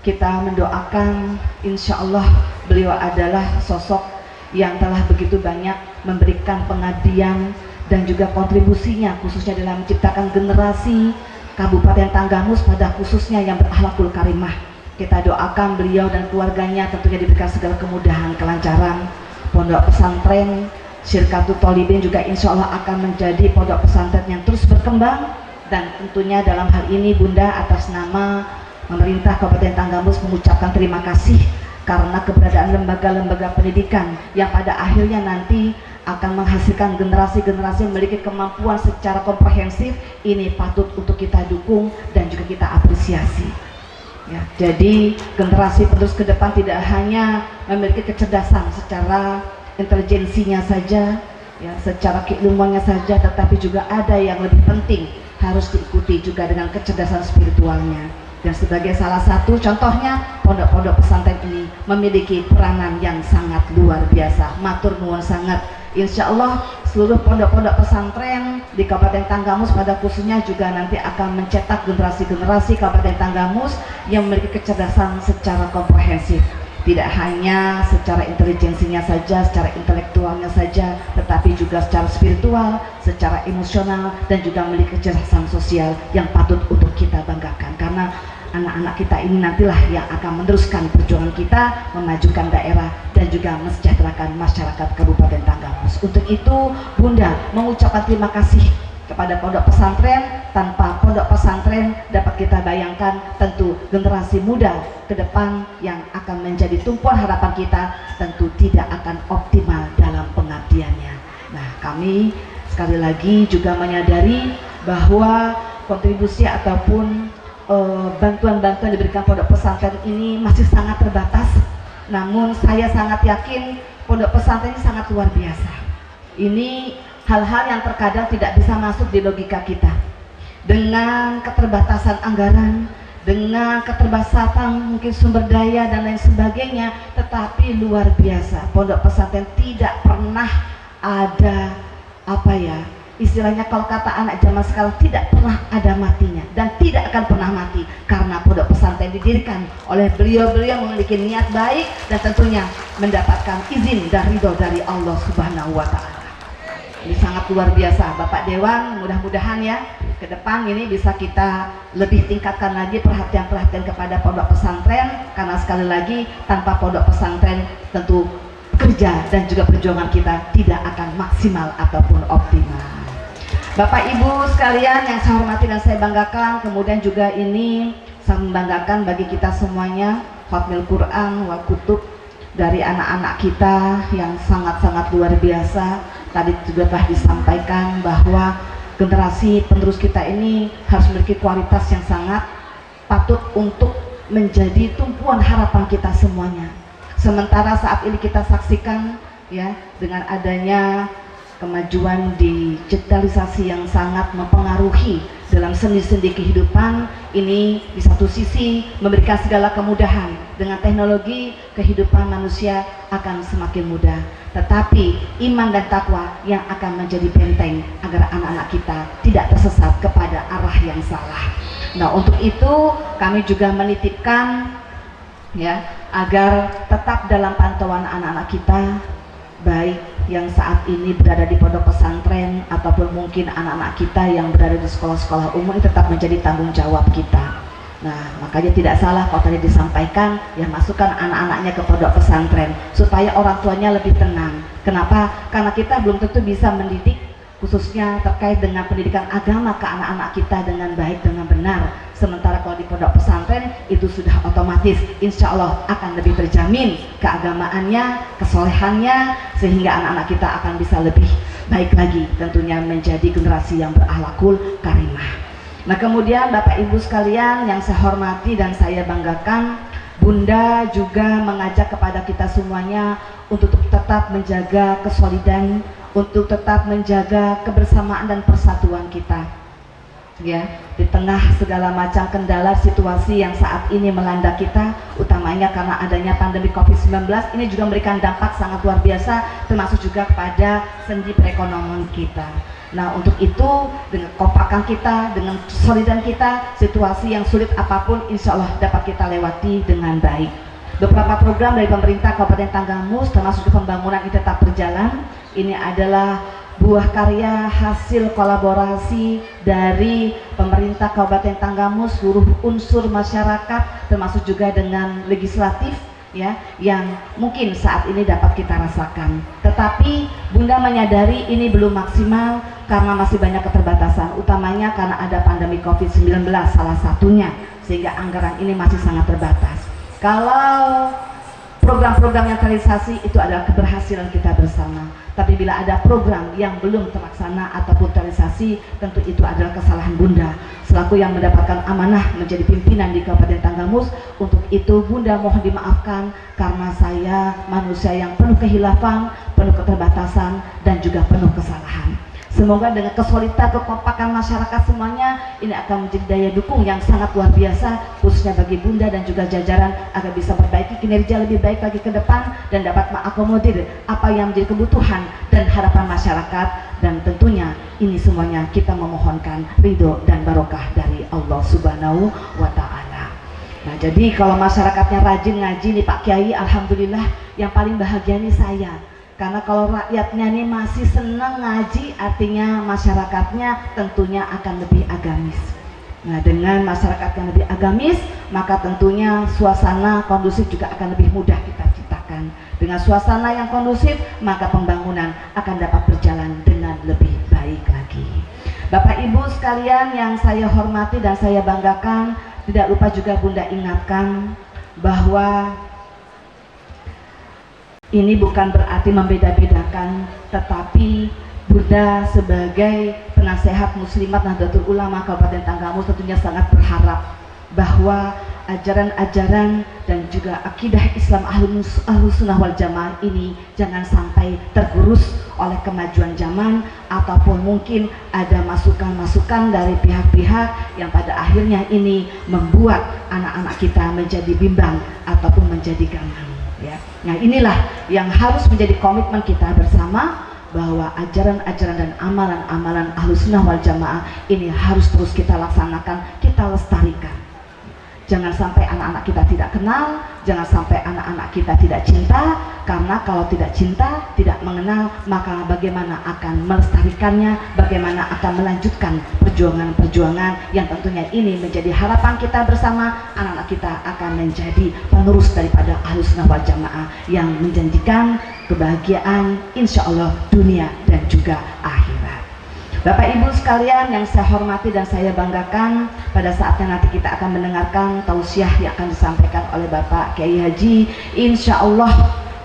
kita mendoakan insya Allah beliau adalah sosok yang telah begitu banyak memberikan pengabdian dan juga kontribusinya khususnya dalam menciptakan generasi Kabupaten Tanggamus pada khususnya yang berakhlakul karimah. Kita doakan beliau dan keluarganya tentunya diberikan segala kemudahan, kelancaran. Pondok pesantren Syirkatul Thalibin juga insya Allah akan menjadi pondok pesantren yang terus berkembang, dan tentunya dalam hal ini Bunda atas nama pemerintah Kabupaten Tanggamus mengucapkan terima kasih karena keberadaan lembaga-lembaga pendidikan yang pada akhirnya nanti akan menghasilkan generasi-generasi yang memiliki kemampuan secara komprehensif. Ini patut untuk kita dukung dan juga kita apresiasi. Ya, jadi generasi penerus ke depan tidak hanya memiliki kecerdasan secara intelijensinya saja, ya, secara keilmuannya saja, tetapi juga ada yang lebih penting harus diikuti juga dengan kecerdasan spiritualnya. Dan sebagai salah satu contohnya, pondok-pondok pesantren ini memiliki peranan yang sangat luar biasa. Matur nuwun sangat. Insya Allah seluruh pondok-pondok pesantren di Kabupaten Tanggamus pada khususnya juga nanti akan mencetak generasi-generasi Kabupaten Tanggamus yang memiliki kecerdasan secara komprehensif. Tidak hanya secara intelijensinya saja, secara intelektualnya saja, tetapi juga secara spiritual, secara emosional, dan juga memiliki kecerdasan sosial yang patut untuk kita banggakan. Karena anak-anak kita ini nantilah yang akan meneruskan perjuangan kita memajukan daerah dan juga mensejahterakan masyarakat Kabupaten Tanggamus. Untuk itu Bunda mengucapkan terima kasih kepada pondok pesantren. Tanpa pondok pesantren dapat kita bayangkan tentu generasi muda ke depan yang akan menjadi tumpuan harapan kita tentu tidak akan optimal dalam pengabdiannya. Nah, kami sekali lagi juga menyadari bahwa kontribusi ataupun bantuan-bantuan diberikan pondok pesantren ini masih sangat terbatas. Namun saya sangat yakin pondok pesantren ini sangat luar biasa. Ini hal-hal yang terkadang tidak bisa masuk di logika kita. Dengan keterbatasan anggaran, dengan keterbatasan mungkin sumber daya dan lain sebagainya, tetapi luar biasa pondok pesantren tidak pernah ada istilahnya kalau kata anak zaman sekarang tidak pernah ada matinya dan tidak akan pernah mati, karena pondok pesantren didirikan oleh beliau-beliau memiliki niat baik dan tentunya mendapatkan izin dan ridho dari Allah Subhanahu wa Ta'ala. Ini sangat luar biasa Bapak Dewan, mudah-mudahan ya ke depan ini bisa kita lebih tingkatkan lagi perhatian-perhatian kepada pondok pesantren, karena sekali lagi tanpa pondok pesantren tentu kerja dan juga perjuangan kita tidak akan maksimal ataupun optimal. Bapak Ibu sekalian yang saya hormati dan saya banggakan, kemudian juga ini saya membanggakan bagi kita semuanya Khatmil Quran wal Kutub dari anak-anak kita yang sangat-sangat luar biasa. Tadi juga telah disampaikan bahwa generasi penerus kita ini harus memiliki kualitas yang sangat patut untuk menjadi tumpuan harapan kita semuanya. Sementara saat ini kita saksikan ya, dengan adanya kemajuan digitalisasi yang sangat mempengaruhi dalam sendi-sendi kehidupan ini, di satu sisi memberikan segala kemudahan. Dengan teknologi kehidupan manusia akan semakin mudah, tetapi iman dan takwa yang akan menjadi benteng agar anak-anak kita tidak tersesat kepada arah yang salah. Nah, untuk itu kami juga menitipkan ya, agar tetap dalam pantauan anak-anak kita, baik yang saat ini berada di pondok pesantren ataupun mungkin anak-anak kita yang berada di sekolah-sekolah umum, ini tetap menjadi tanggung jawab kita. Nah, makanya tidak salah kalau tadi disampaikan ya, masukkan anak-anaknya ke pondok pesantren supaya orang tuanya lebih tenang. Kenapa? Karena kita belum tentu bisa mendidik khususnya terkait dengan pendidikan agama ke anak-anak kita dengan baik, dengan benar. Sementara kalau di pondok pesantren itu sudah otomatis insya Allah akan lebih terjamin keagamaannya, kesolehannya, sehingga anak-anak kita akan bisa lebih baik lagi tentunya menjadi generasi yang berakhlakul karimah. Nah, kemudian Bapak Ibu sekalian yang saya hormati dan saya banggakan, Bunda juga mengajak kepada kita semuanya untuk tetap menjaga kesolidan, untuk tetap menjaga kebersamaan dan persatuan kita. Ya, di tengah segala macam kendala situasi yang saat ini melanda kita, utamanya karena adanya pandemi COVID-19, ini juga memberikan dampak sangat luar biasa, termasuk juga kepada sendi perekonomian kita. Nah, untuk itu dengan kompakan kita, dengan solidan kita, situasi yang sulit apapun insya Allah dapat kita lewati dengan baik. Beberapa program dari pemerintah Kabupaten Tanggamus termasuk pembangunan ini tetap berjalan. Ini adalah buah karya hasil kolaborasi dari pemerintah Kabupaten Tanggamus, seluruh unsur masyarakat, termasuk juga dengan legislatif ya, yang mungkin saat ini dapat kita rasakan. Tetapi Bunda menyadari ini belum maksimal karena masih banyak keterbatasan, utamanya karena ada pandemi COVID-19 salah satunya, sehingga anggaran ini masih sangat terbatas. Kalau program-program yang terrealisasi itu adalah keberhasilan kita bersama, tapi bila ada program yang belum terlaksana ataupun terrealisasi, tentu itu adalah kesalahan Bunda selaku yang mendapatkan amanah menjadi pimpinan di Kabupaten Tanggamus. Untuk itu Bunda mohon dimaafkan karena saya manusia yang penuh kehilafan, penuh keterbatasan dan juga penuh kesalahan. Semoga dengan kesulitan kekompakan masyarakat semuanya ini akan menjadi daya dukung yang sangat luar biasa, khususnya bagi Bunda dan juga jajaran, agar bisa memperbaiki kinerja lebih baik lagi ke depan dan dapat mengakomodir apa yang menjadi kebutuhan dan harapan masyarakat. Dan tentunya ini semuanya kita memohonkan ridho dan barokah dari Allah Subhanahu wa Ta'ala. Nah, jadi kalau masyarakatnya rajin ngaji nih Pak Kiai, alhamdulillah yang paling bahagia nih saya. Karena kalau rakyatnya ini masih senang ngaji, artinya masyarakatnya tentunya akan lebih agamis. Nah, dengan masyarakat yang lebih agamis, maka tentunya suasana kondusif juga akan lebih mudah kita ciptakan. Dengan suasana yang kondusif, maka pembangunan akan dapat berjalan dengan lebih baik lagi. Bapak Ibu sekalian yang saya hormati dan saya banggakan, tidak lupa juga Bunda ingatkan bahwa ini bukan berarti membeda-bedakan, tetapi Bunda sebagai penasehat Muslimat Nahdlatul Ulama Kabupaten Tanggamus tentunya sangat berharap bahwa ajaran-ajaran dan juga akidah Islam Ahlus Sunnah wal Jamaah ini jangan sampai tergerus oleh kemajuan zaman ataupun mungkin ada masukan-masukan dari pihak-pihak yang pada akhirnya ini membuat anak-anak kita menjadi bimbang ataupun menjadi gamang. Ya. Nah, inilah yang harus menjadi komitmen kita bersama bahwa ajaran-ajaran dan amalan-amalan Ahlussunnah wal Jamaah ini harus terus kita laksanakan, kita lestarikan. Jangan sampai anak-anak kita tidak kenal, jangan sampai anak-anak kita tidak cinta, karena kalau tidak cinta, tidak mengenal, maka bagaimana akan melestarikannya, bagaimana akan melanjutkan perjuangan-perjuangan yang tentunya ini menjadi harapan kita bersama. Anak-anak kita akan menjadi penerus daripada Ahlussunnah wal Jamaah yang menjanjikan kebahagiaan insya Allah dunia dan juga akhirat. Bapak Ibu sekalian yang saya hormati dan saya banggakan, pada saatnya nanti kita akan mendengarkan tausiah yang akan disampaikan oleh Bapak Kiai Haji. Insya Allah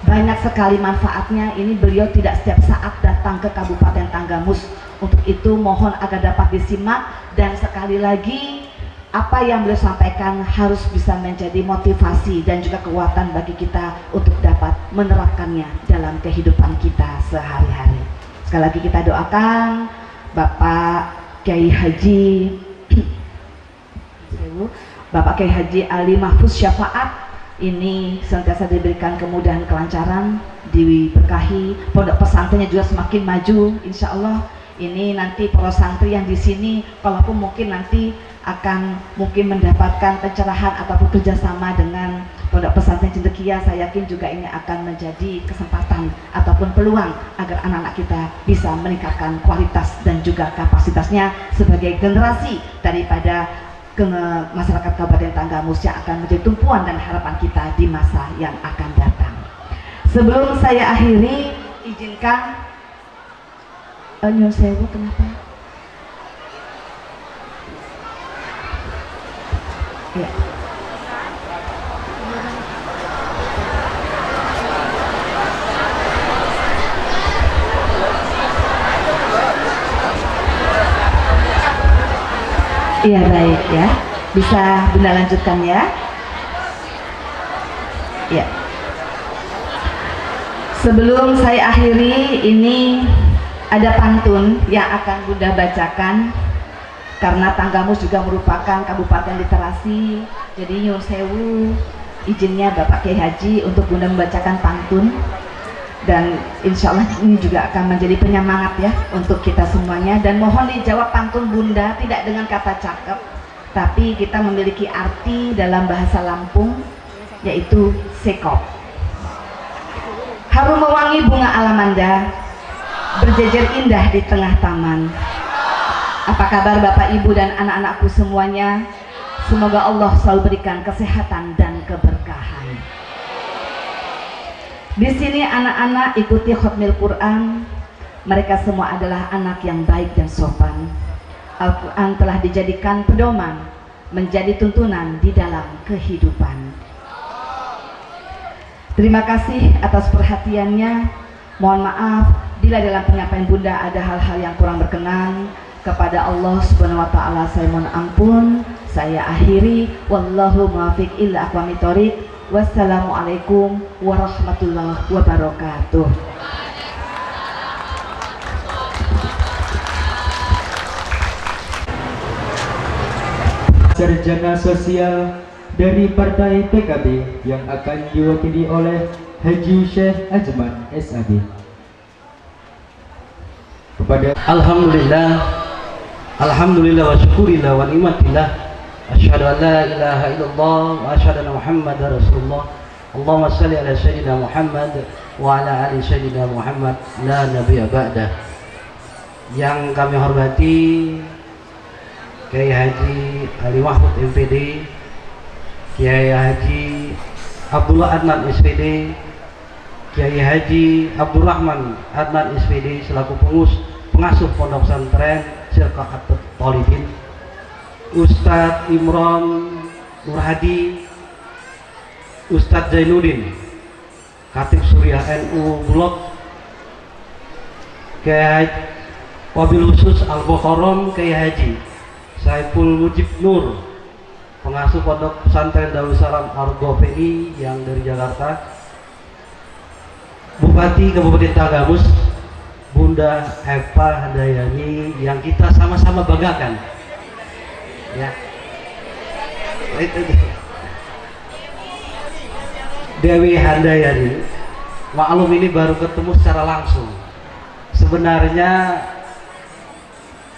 banyak sekali manfaatnya. Ini beliau tidak setiap saat datang ke Kabupaten Tanggamus. Untuk itu mohon agar dapat disimak, dan sekali lagi apa yang beliau sampaikan harus bisa menjadi motivasi dan juga kekuatan bagi kita untuk dapat menerapkannya dalam kehidupan kita sehari-hari. Sekali lagi kita doakan Bapak Kiai Haji Ali Mahfuz Syafaat ini senantiasa diberikan kemudahan, kelancaran, diberkahi, pondok pesantrennya juga semakin maju insya Allah. Ini nanti para santri yang di sini, kalaupun mungkin nanti akan mungkin mendapatkan pencerahan ataupun kerjasama dengan pondok pesantren Cendekia, saya yakin juga ini akan menjadi kesempatan ataupun peluang agar anak-anak kita bisa meningkatkan kualitas dan juga kapasitasnya sebagai generasi daripada masyarakat Kabupaten Tanggamus yang akan menjadi tumpuan dan harapan kita di masa yang akan datang. Sebelum saya akhiri, izinkan nyuwun sewu, kenapa? Ya. Iya baik ya, bisa Bunda lanjutkan ya. Ya. Sebelum saya akhiri, ini ada pantun yang akan Bunda bacakan, karena Tanggamus juga merupakan kabupaten literasi. Jadi nyuwun sewu izinnya Bapak Kiai Haji untuk Bunda membacakan pantun, dan insya Allah ini juga akan menjadi penyemangat ya untuk kita semuanya. Dan mohon dijawab pantun Bunda tidak dengan kata cakep, tapi kita memiliki arti dalam bahasa Lampung, yaitu sekop. Harum mewangi bunga alamanda, berjejer indah di tengah taman. Apa kabar Bapak Ibu dan anak-anakku semuanya? Semoga Allah selalu berikan kesehatan dan keberkahan. Di sini anak-anak ikuti khotmil Quran. Mereka semua adalah anak yang baik dan sopan. Al-Quran telah dijadikan pedoman, menjadi tuntunan di dalam kehidupan. Terima kasih atas perhatiannya. Mohon maaf bila dalam penyampaian Bunda ada hal-hal yang kurang berkenan. Kepada Allah Subhanahu wa taala saya mohon ampun. Saya akhiri, wallahu muwaffiq ila aqwamit thoriq. Wassalamualaikum warahmatullahi wabarakatuh. Sarjana sosial dari Partai PKB yang akan diwakili oleh Haji Syekh Ajman SAD. Kepada Alhamdulillah wa syukurillah wa ni'matillah, asyhadu an la ilaha illallah wa asyhadu anna Muhammadar Rasulullah. Allahumma shalli ala sayyidina Muhammad wa ala ali sayyidina Muhammad la nabiyya ba'dah. Yang kami hormati Kiai Haji Ali Mahfud MPD, Kiai Haji Abdullah Adnan SPD, Kiai Haji Abdurrahman Adnan SPD selaku pengasuh Pondok Pesantren Syirqatul Talibin, Ustadz Imron Nur Hadi, Ustadz Zainuddin Khatib Suriah NU Bulog, Kiai Wabil Khusus Al-Bukharam Kiai Haji Saiful Mujib Nur, pengasuh Pondok Pesantren Darussalam Argopeni yang dari Jakarta, Bupati Kabupaten Tanggamus Bunda Eva Handayani yang kita sama-sama banggakan ya. Dewi Handayani, maklum ini baru ketemu secara langsung Sebenarnya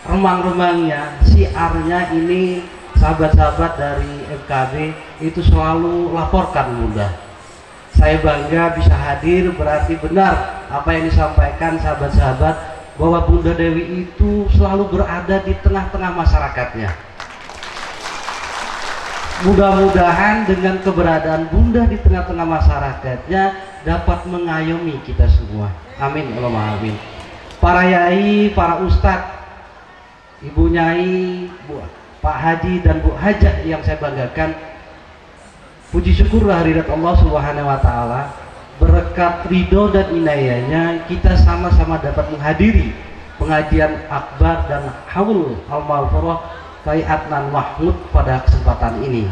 remang-remangnya, siarnya ini sahabat-sahabat dari MKB itu selalu laporkan Bunda. Saya bangga bisa hadir, berarti benar apa yang disampaikan sahabat-sahabat bahwa Bunda Dewi itu selalu berada di tengah-tengah masyarakatnya. Mudah-mudahan dengan keberadaan Bunda di tengah-tengah masyarakatnya dapat mengayomi kita semua. Amin Allahumma amin. Para yai, para ustadz, Ibu Nyai, Pak Haji dan Bu Hajah yang saya banggakan, puji syukur hadirat Allah Subhanahu wa taala, berkat ridho dan inayahnya kita sama-sama dapat menghadiri pengajian akbar dan haul al-maghfirah Kai Adnan Mahmud pada kesempatan ini.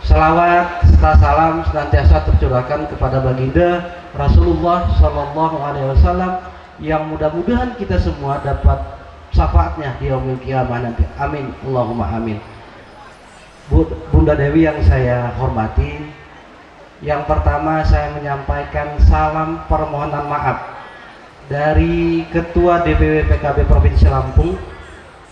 Selawat serta salam senantiasa tercurahkan kepada baginda Rasulullah Shallallahu Alaihi Wasallam yang mudah-mudahan kita semua dapat syafaatnya di yaumil qiyamah nanti. Amin Allahumma amin. Bunda Dewi yang saya hormati, yang pertama saya menyampaikan salam permohonan maaf dari Ketua DPW PKB Provinsi Lampung,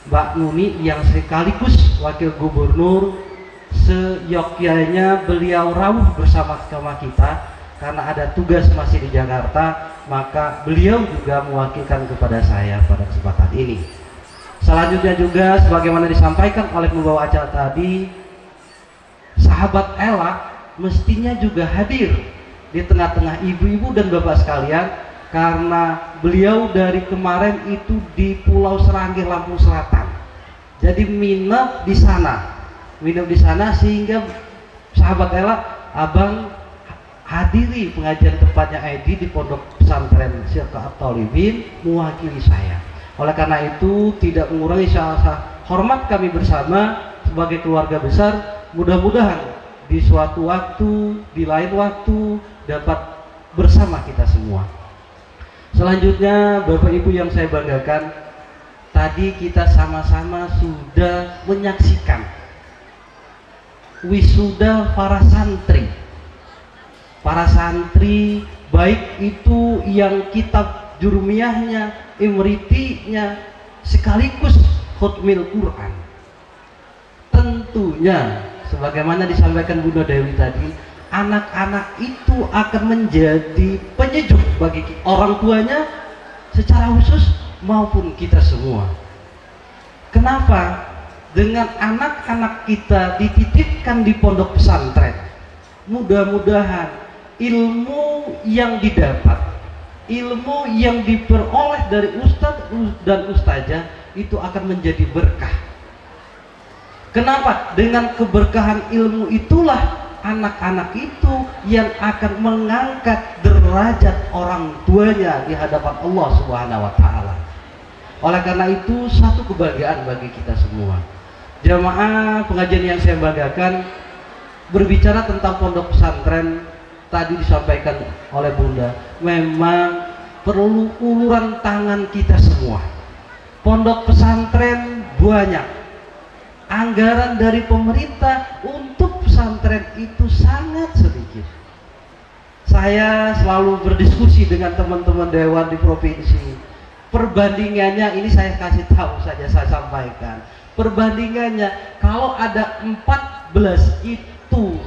Mbak Nuni, yang sekaligus Wakil Gubernur. Seyogyanya beliau rawuh bersama kita karena ada tugas masih di Jakarta, maka beliau juga mewakilkan kepada saya pada kesempatan ini. Selanjutnya juga sebagaimana disampaikan oleh pembawa acara tadi, sahabat Ella mestinya juga hadir di tengah-tengah ibu-ibu dan bapak sekalian, karena beliau dari kemarin itu di Pulau Serangir, Lampung Selatan. Jadi minat di sana sehingga sahabat Ella, abang hadiri pengajian tempatnya Edi di Pondok Pesantren Syirka At-Thalibin mewakili saya. Oleh karena itu tidak mengurangi rasa hormat kami bersama sebagai keluarga besar. Mudah-mudahan di suatu waktu, di lain waktu dapat bersama kita semua. Selanjutnya Bapak Ibu yang saya banggakan, tadi kita sama-sama sudah menyaksikan wisuda para santri. Para santri baik itu yang kitab jurumiyahnya, imritinya, sekaligus khutmil Quran. Tentunya sebagaimana disampaikan Bunda Dewi tadi, anak-anak itu akan menjadi penyejuk bagi orang tuanya secara khusus maupun kita semua. Kenapa? Dengan anak-anak kita dititipkan di pondok pesantren, mudah-mudahan ilmu yang didapat, ilmu yang diperoleh dari ustadz dan ustazah itu akan menjadi berkah. Kenapa? Dengan keberkahan ilmu itulah anak-anak itu yang akan mengangkat derajat orang tuanya di hadapan Allah Subhanahu wa taala. Oleh karena itu satu kebahagiaan bagi kita semua. Jamaah pengajian yang saya banggakan, berbicara tentang pondok pesantren tadi disampaikan oleh Bunda, memang perlu uluran tangan kita semua. Pondok pesantren banyak, anggaran dari pemerintah untuk pesantren itu sangat sedikit. Saya selalu berdiskusi dengan teman-teman dewan di provinsi. Perbandingannya ini saya kasih tahu saja, saya sampaikan. Perbandingannya kalau ada 14 itu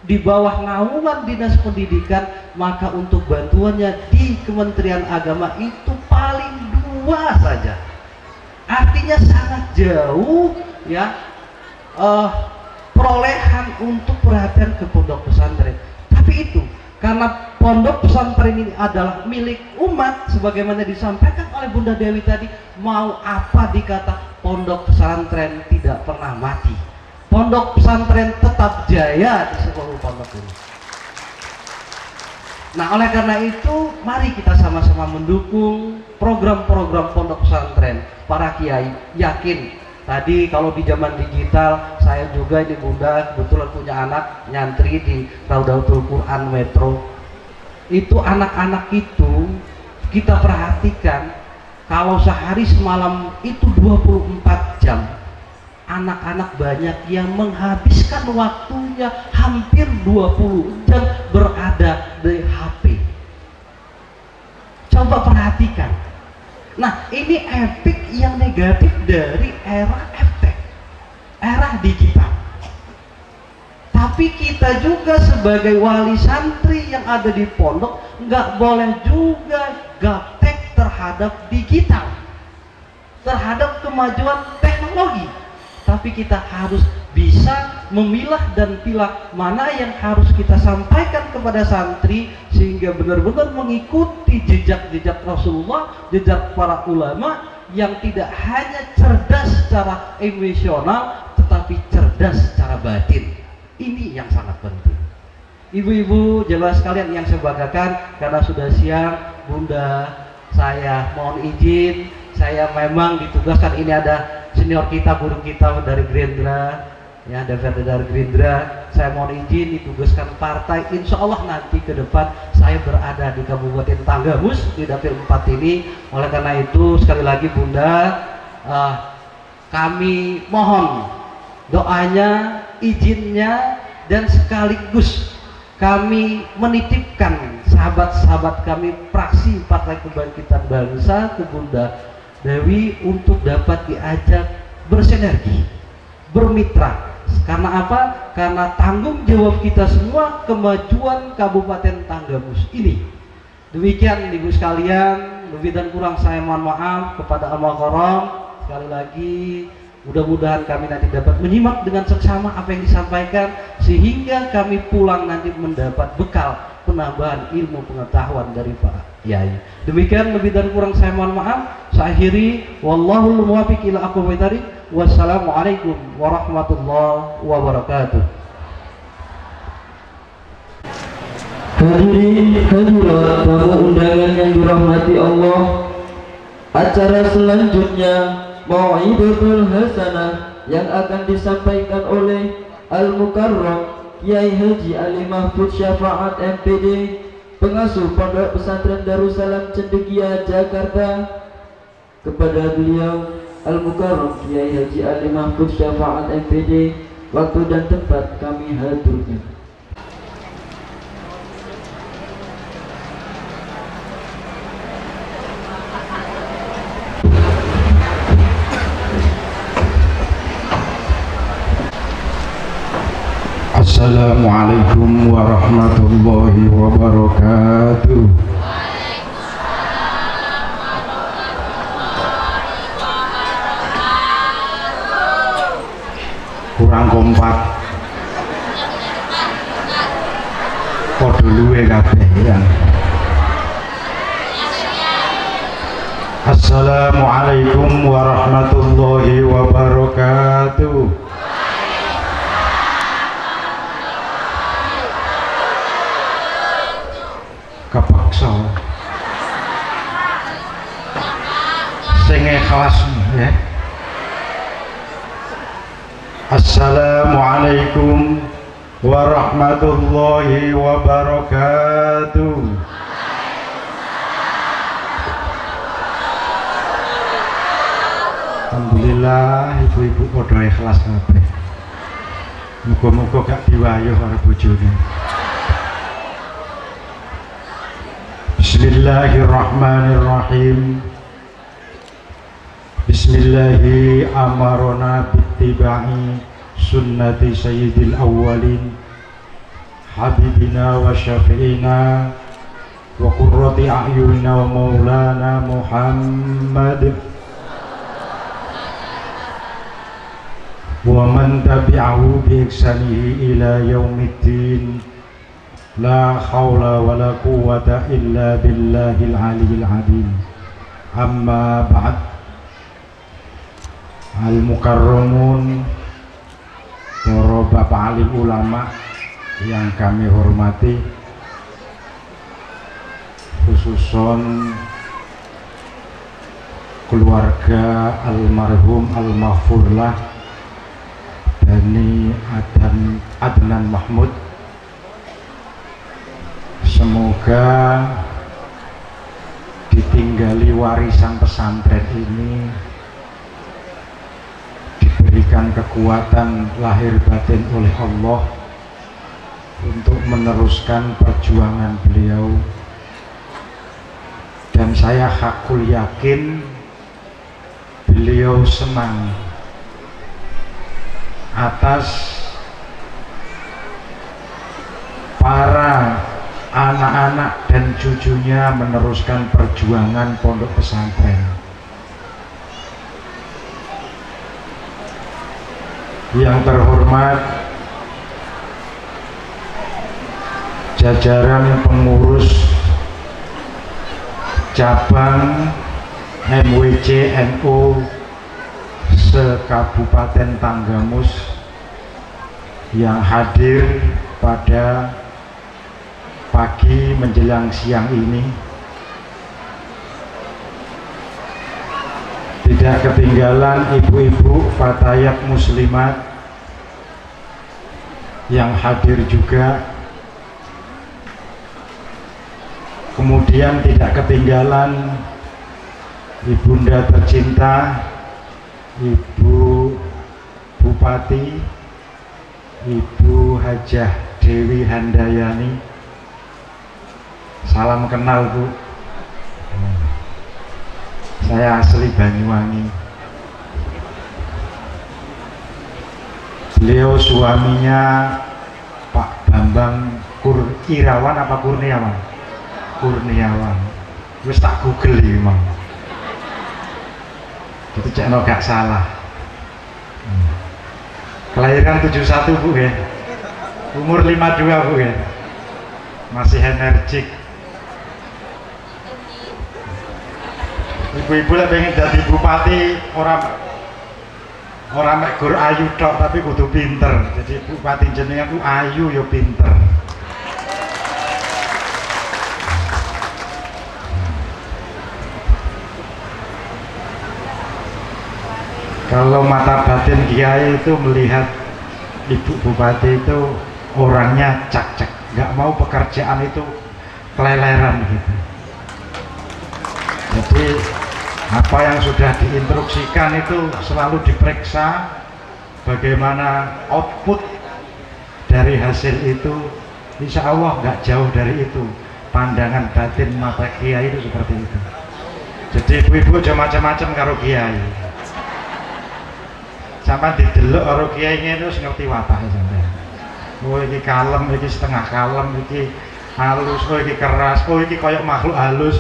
di bawah naungan Dinas Pendidikan, maka untuk bantuannya di Kementerian Agama itu paling 2 saja. Artinya sangat jauh ya perolehan untuk perhatian ke pondok pesantren. Tapi itu karena pondok pesantren ini adalah milik umat, sebagaimana disampaikan oleh Bunda Dewi tadi, mau apa dikata pondok pesantren tidak pernah mati. Pondok pesantren tetap jaya di seluruh pondok ini. Nah, oleh karena itu mari kita sama-sama mendukung program-program pondok pesantren. Para kiai yakin tadi kalau di zaman digital, saya juga ini Bunda kebetulan punya anak nyantri di Raudatul Quran Metro. Itu anak-anak itu kita perhatikan, kalau sehari semalam itu 24 jam, anak-anak banyak yang menghabiskan waktunya hampir 20 jam berada di HP. Coba perhatikan, Nah, ini efek yang negatif dari era efek, era digital. Tapi kita juga sebagai wali santri yang ada di pondok nggak boleh juga gaptek terhadap digital, terhadap kemajuan teknologi. Tapi kita harus bisa memilah dan pilah mana yang harus kita sampaikan kepada santri sehingga benar-benar mengikuti jejak-jejak Rasulullah, jejak para ulama yang tidak hanya cerdas secara emosional tetapi cerdas secara batin. Ini yang sangat penting. Ibu-ibu jemaah sekalian yang saya banggakan, karena sudah siang, Bunda, saya mohon izin, saya memang ditugaskan, ini ada senior kita, guru kita dari Gerindra, ya, DPRD dari Gerindra. Saya mohon izin ditugaskan partai. Insya Allah nanti ke depan saya berada di Kabupaten Tanggamus di Dapil 4 ini. Oleh karena itu sekali lagi Bunda, kami mohon doanya, izinnya, dan sekaligus kami menitipkan sahabat-sahabat kami fraksi Partai Kebangkitan Bangsa ke Bunda Dewi untuk dapat diajak bersinergi, bermitra. Karena apa? Karena tanggung jawab kita semua kemajuan Kabupaten Tanggamus ini. Demikian ibu sekalian, lebih dan kurang saya mohon maaf kepada Al-Mukarram. Sekali lagi mudah-mudahan kami nanti dapat menyimak dengan seksama apa yang disampaikan sehingga kami pulang nanti mendapat bekal penambahan ilmu pengetahuan dari para kiai. Demikian lebih dan kurang saya mohon maaf. Saya akhiri, wallahul muwaffiq ila aqwamit thoriq. Wassalamualaikum warahmatullahi wabarakatuh. Hadirin hadirat tamu undangan yang dirahmati Allah, acara selanjutnya Mau'idatul Hasanah yang akan disampaikan oleh Al-Mukarram Kiai Haji Ali Mahfud Syafaat MPD, pengasuh Pondok Pesantren Darussalam Cendekia Jakarta. Kepada beliau Al-Mukarram Kiai Haji Ali Mahfud Syafaat MPD, waktu dan tempat kami haturkan. Assalamualaikum warahmatullahi wabarakatuh. Kurang kompak, podo luwe kabeh ya. Assalamualaikum warahmatullahi wabarakatuh. Kepaksa sing ikhlas ya. Assalamualaikum warahmatullahi wabarakatuh. Alhamdulillah ibu-ibu padha ikhlas kabeh. Muga-muga gak diwayuh karo bojone. Bismillahirrahmanirrahim. Bismillahi amarona bittiba'i sunnati sayyidil awwalin habibina wa syafi'ina wa qurrati a'yunina wa maulana Muhammad wa man tabi'ahu bi ihsanihi ila yaumiddin. La haula wa la quwwata illa billahil aliyyil azim. Amma ba'd. Al-Mukarramun, para bapak alim ulama yang kami hormati, khususon keluarga almarhum al-Maghfurlah Bani Adnan Mahmud. Semoga ditinggali warisan pesantren ini diberikan kekuatan lahir batin oleh Allah untuk meneruskan perjuangan beliau, dan saya hakul yakin beliau senang atas para anak-anak dan cucunya meneruskan perjuangan pondok pesantren. Yang terhormat jajaran pengurus cabang MWC NU se-Kabupaten Tanggamus yang hadir pada pagi menjelang siang ini. Tidak ketinggalan ibu-ibu fatayat muslimat yang hadir juga. Kemudian tidak ketinggalan ibunda tercinta, Ibu Bupati, Ibu Hajah Dewi Handayani. Salam kenal, Bu. Saya asli Banyuwangi. Beliau suaminya Pak Bambang Irawan apa Kurniawan? Kurniawan. Wis tak google iki, Mang. Itu cekno gak salah. Kelahiran 71, Bu ya. Umur 52, Bu ya. Masih energik. Ibu-ibu lah pengen jadi bupati, orang mek gur ayu tok tapi kudu pinter. Jadi bupati jenengan ku ayu yo pinter. Kalau mata batin kiai itu melihat ibu bupati itu orangnya cak-cak, nggak mau pekerjaan itu keleleran gitu. Jadi apa yang sudah diinstruksikan itu selalu diperiksa, bagaimana output dari hasil itu, insya Allah nggak jauh dari itu. Pandangan batin mata kiai itu seperti itu. Jadi ibu-ibu aja macam-macam karo kiai. Sampai didelok karo kiai itu ngerti watake sampean. Oh iki kalem, iki setengah kalem, iki halus, oh iki keras, oh iki koyok makhluk halus.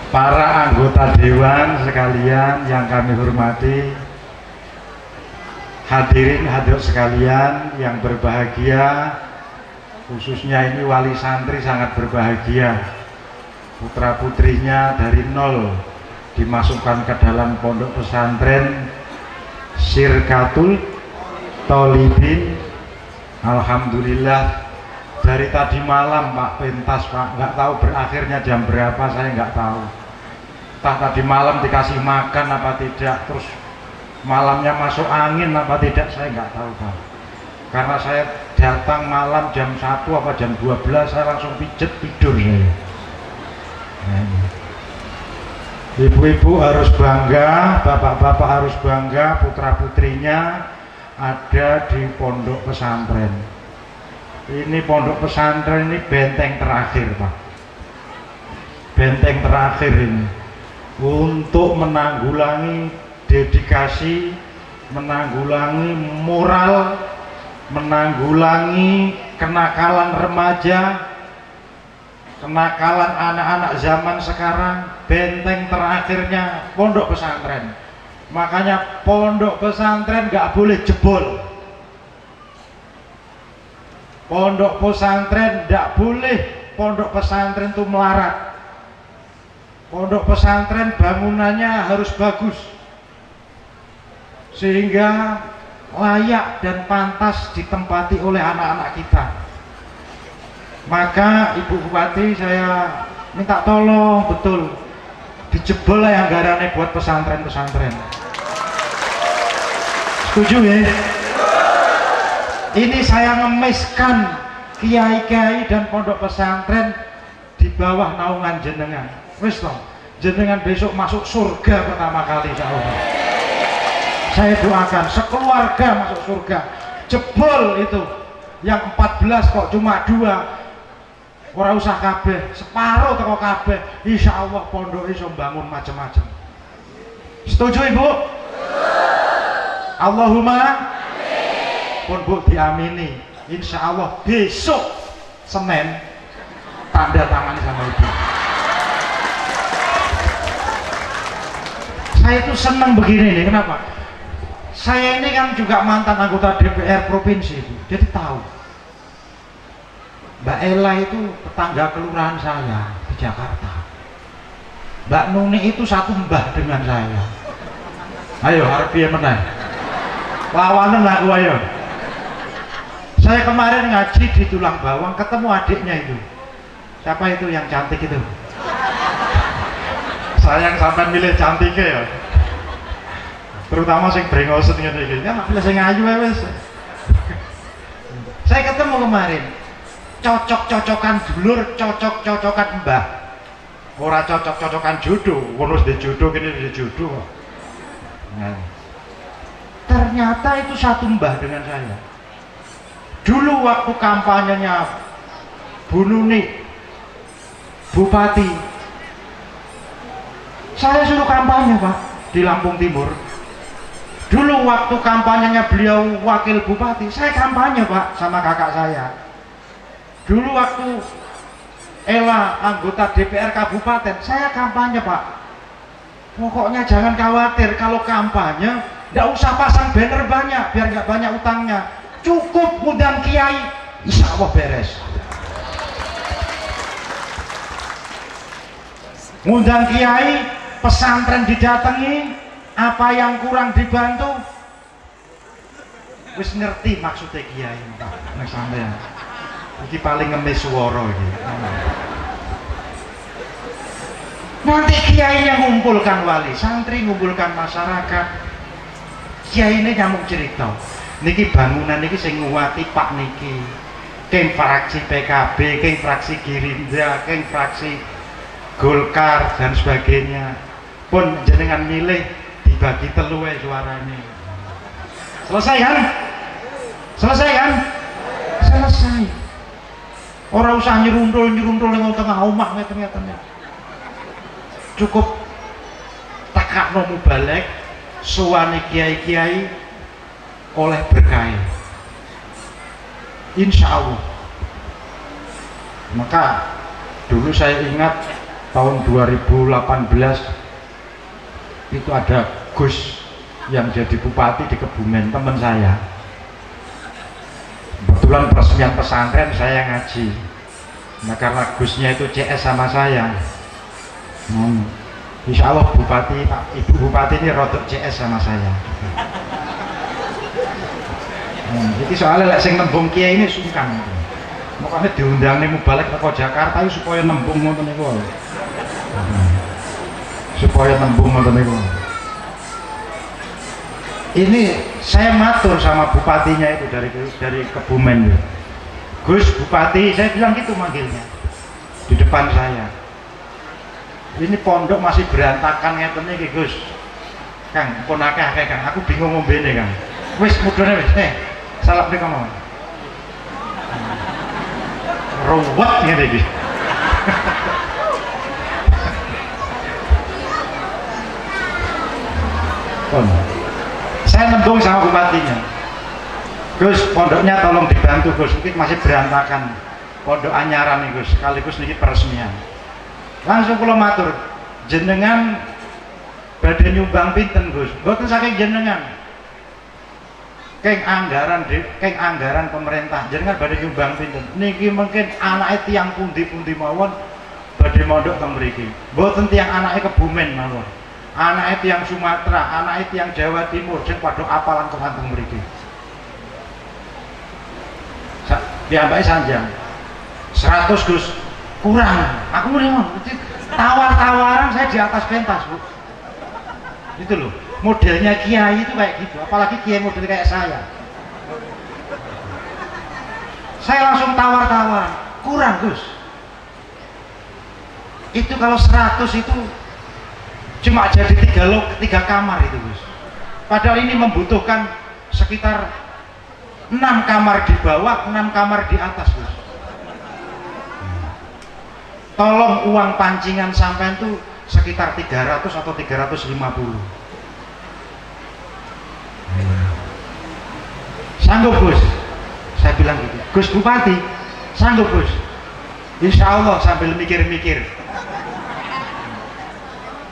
Para anggota dewan sekalian yang kami hormati, hadirin hadirat sekalian yang berbahagia, khususnya ini wali santri sangat berbahagia. Putra putrinya dari nol dimasukkan ke dalam pondok pesantren Sirkatul Tolibin. Alhamdulillah. Dari tadi malam Pak pentas Pak, nggak tahu berakhirnya jam berapa, saya nggak tahu. Entah tadi malam dikasih makan apa tidak, terus malamnya masuk angin apa tidak, saya nggak tahu Pak. Karena saya datang malam jam 1 apa jam 12, saya langsung pijet tidur saya. Ibu-ibu harus bangga, bapak-bapak harus bangga, putra-putrinya ada di pondok pesantren. Ini pondok pesantren ini benteng terakhir Pak, benteng terakhir ini untuk menanggulangi dedikasi, menanggulangi moral, menanggulangi kenakalan remaja, kenakalan anak-anak zaman sekarang. Benteng terakhirnya pondok pesantren. Makanya pondok pesantren nggak boleh jebol. Pondok pesantren tidak boleh, pondok pesantren itu melarat. Pondok pesantren bangunannya harus bagus sehingga layak dan pantas ditempati oleh anak-anak kita. Maka Ibu Bupati saya minta tolong betul dijebol lah anggarannya buat pesantren-pesantren. Setuju ya? Ini saya ngemiskan kiai-kiai dan pondok pesantren di bawah naungan jenengan. Wis toh, jenengan besok masuk surga pertama kali insyaallah. Saya doakan sekeluarga masuk surga. Jebol itu yang 14 kok cuma 2. Ora usah kabeh, separuh teko kabeh. Insyaallah pondok iso bangun macam-macam. Setuju Ibu? Allahumma amin. Pun Bu diamini. Insyaallah besok Senin tanda tangani sama Ibu. Saya itu senang begini nih, kenapa? Saya ini kan juga mantan anggota DPR provinsi itu, jadi tahu Mbak Ella itu tetangga kelurahan saya di Jakarta. Mbak Nuni itu satu mbah dengan saya. Ayo harap dia menang. Lawanan aku ayo. Saya kemarin ngaji di Tulang Bawang ketemu adiknya itu. Siapa itu yang cantik itu? Sayang sampai milih cantiknya ya. Terutama sing brengoset ngene iki. Ya pilih sing ayu wis. Saya ketemu kemarin. Cocok-cocokan dulur, cocok-cocokan mbah. Ora cocok-cocokan jodoh, ngono di jodoh kene di jodoh. Nah. Ternyata itu satu mbah dengan saya. Dulu waktu kampanyenya Bu Nuni Bupati, saya suruh kampanye Pak di Lampung Timur. Dulu waktu kampanyenya beliau wakil bupati, saya kampanye Pak sama kakak saya. Dulu waktu Ella anggota DPR Kabupaten, saya kampanye Pak. Pokoknya jangan khawatir kalau kampanye, nggak usah pasang banner banyak biar nggak banyak utangnya. Cukup ngundang kiai, insya Allah beres. Ngundang kiai, pesantren didatangi, apa yang kurang dibantu, wis ngerti maksudnya kiai Pak. Nek sampean iki paling ngemis swara iki. Nanti kiai yang ngumpulkan wali, santri ngumpulkan masyarakat. Kiai ini nyamuk cerita. Niki bangunan niki sing nguwati Pak niki. Keng fraksi PKB, keng fraksi Gerindra, keng fraksi Golkar dan sebagainya. Pun jenengan milih dibagi telu wae suarane. Selesai kan? Selesai kan? Selesai. Ora usah nyerundul-nyerundul ning tengah omah ngeten-ngeten. Cukup takakno mubalek suwane kiai-kiai oleh berkah. Insya Allah. Maka dulu saya ingat tahun 2018 itu ada Gus yang jadi bupati di Kebumen, teman saya. Kebetulan peresmian pesantren saya ngaji. Nah karena Gusnya itu CS sama saya. Insya Allah bupati, Ibu Bupati ini rodok CS sama saya. Jadi soalnya lek sing nembung kiai ini sungkan. Makanya diundang nih balik ke Jakarta supaya nembung ngoten niku. Supaya nembung ngoten niku. Ini saya matur sama bupatinya itu dari Kebumen. Gus Bupati, saya bilang gitu manggilnya di depan saya. Ini pondok masih berantakan ngeten iki Gus. Kang, pun akeh Kang. Aku bingung ngombene Kang. Wis mudhone wis. Salah mriko mawon. Ruwet ngene iki. Saya nembung sama bupatinya. Gus, pondoknya tolong dibantu Gus, mungkin masih berantakan. Pondok anyaran nih Gus, sekaligus niki peresmian. Langsung kula matur, jenengan badhe nyumbang pinten Gus? Mboten saking jenengan. Keng anggaran pemerintah, jenengan badhe nyumbang pinten? Niki mungkin anake tiyang pundi-pundi mawon badhe mondok teng mriki. Mboten tiyang anake Kebumen mawon. Anake tiyang Sumatera, anake tiyang Jawa Timur sing padha apalan Quran teng mriki. Piyambake sanjang 100 Gus, kurang. Aku mulai tawar-tawaran saya di atas pentas Bu. Itu loh, modelnya kiai itu kayak gitu, apalagi kiai model kayak saya. Saya langsung tawar-tawar, kurang Gus. Itu kalau 100 itu cuma jadi 3 kamar itu Gus. Padahal ini membutuhkan sekitar 6 kamar di bawah, 6 kamar di atas, Gus. Tolong uang pancingan sampean tuh sekitar 300 atau 350. Sanggup, Gus? Saya bilang gitu. Gus Bupati, sanggup, Gus? Insya Allah, sambil mikir-mikir.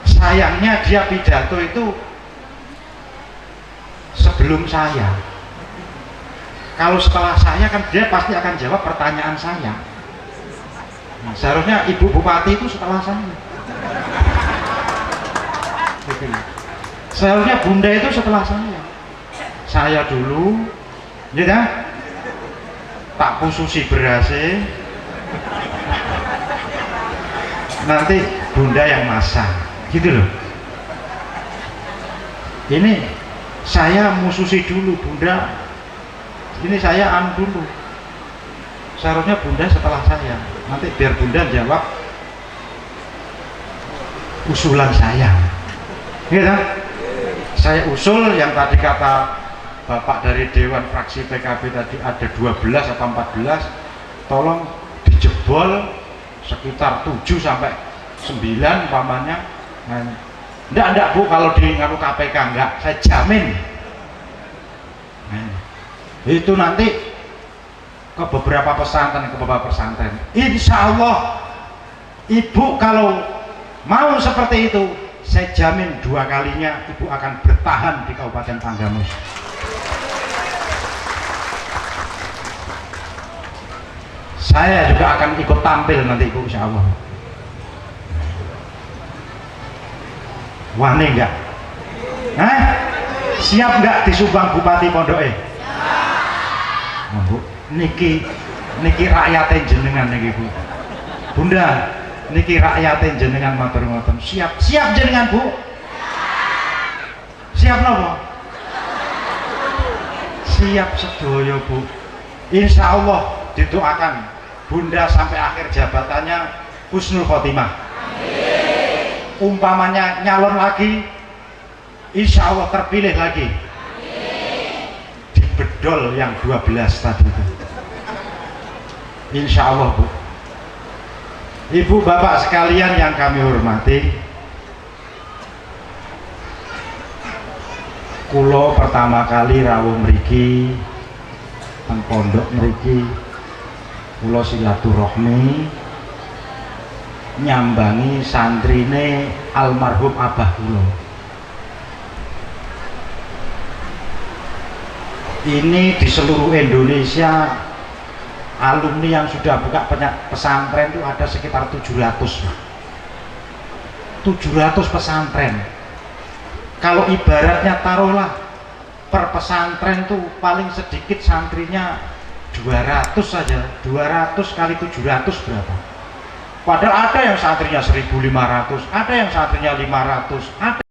Sayangnya dia pidato itu sebelum saya. Kalau setelah saya kan dia pasti akan jawab pertanyaan saya. Nah, seharusnya Ibu Bupati itu setelah saya. Seharusnya Bunda itu setelah saya. Saya dulu, ya kan? Tak khususi berasnya. Nanti Bunda yang masak, gitu loh. Ini saya mususi dulu Bunda. Ini saya dulu. Seharusnya Bunda setelah saya. Nanti biar Bunda jawab usulan saya. Gitu. Saya usul yang tadi kata Bapak dari Dewan Fraksi PKB tadi ada 12 atau 14, tolong dijebol sekitar 7 sampai 9 umpamanya. Enggak Bu, kalau di ngaku KPK enggak, saya jamin. Itu nanti ke beberapa pesantren, insya Allah Ibu kalau mau seperti itu, saya jamin 2 kalinya Ibu akan bertahan di Kabupaten Tanggamus. Saya juga akan ikut tampil nanti Ibu, insya Allah. Wani enggak? Siap enggak disumbang Bupati Pondoke? Oh, Bu, niki rakyatnya jenengan niki Bu. Bunda, niki rakyatnya jenengan matur-matur. Siap jenengan Bu. Siap nopo? Siap sedoyo Bu. Insya Allah didoakan Bunda sampai akhir jabatannya husnul khotimah. Umpamanya nyalon lagi, insya Allah terpilih lagi. Bedol yang 12 tadi itu, insya Allah Bu. Ibu bapak sekalian yang kami hormati, kulo pertama kali rawuh mriki teng pondok mriki, kulo silaturahmi nyambangi santrine almarhum abah kulo. Ini di seluruh Indonesia alumni yang sudah buka pesantren itu ada sekitar 700 pesantren. Kalau ibaratnya taruhlah per pesantren tuh paling sedikit santrinya 200 saja, 200 kali 700 berapa? Padahal ada yang santrinya 1500, ada yang santrinya 500, ada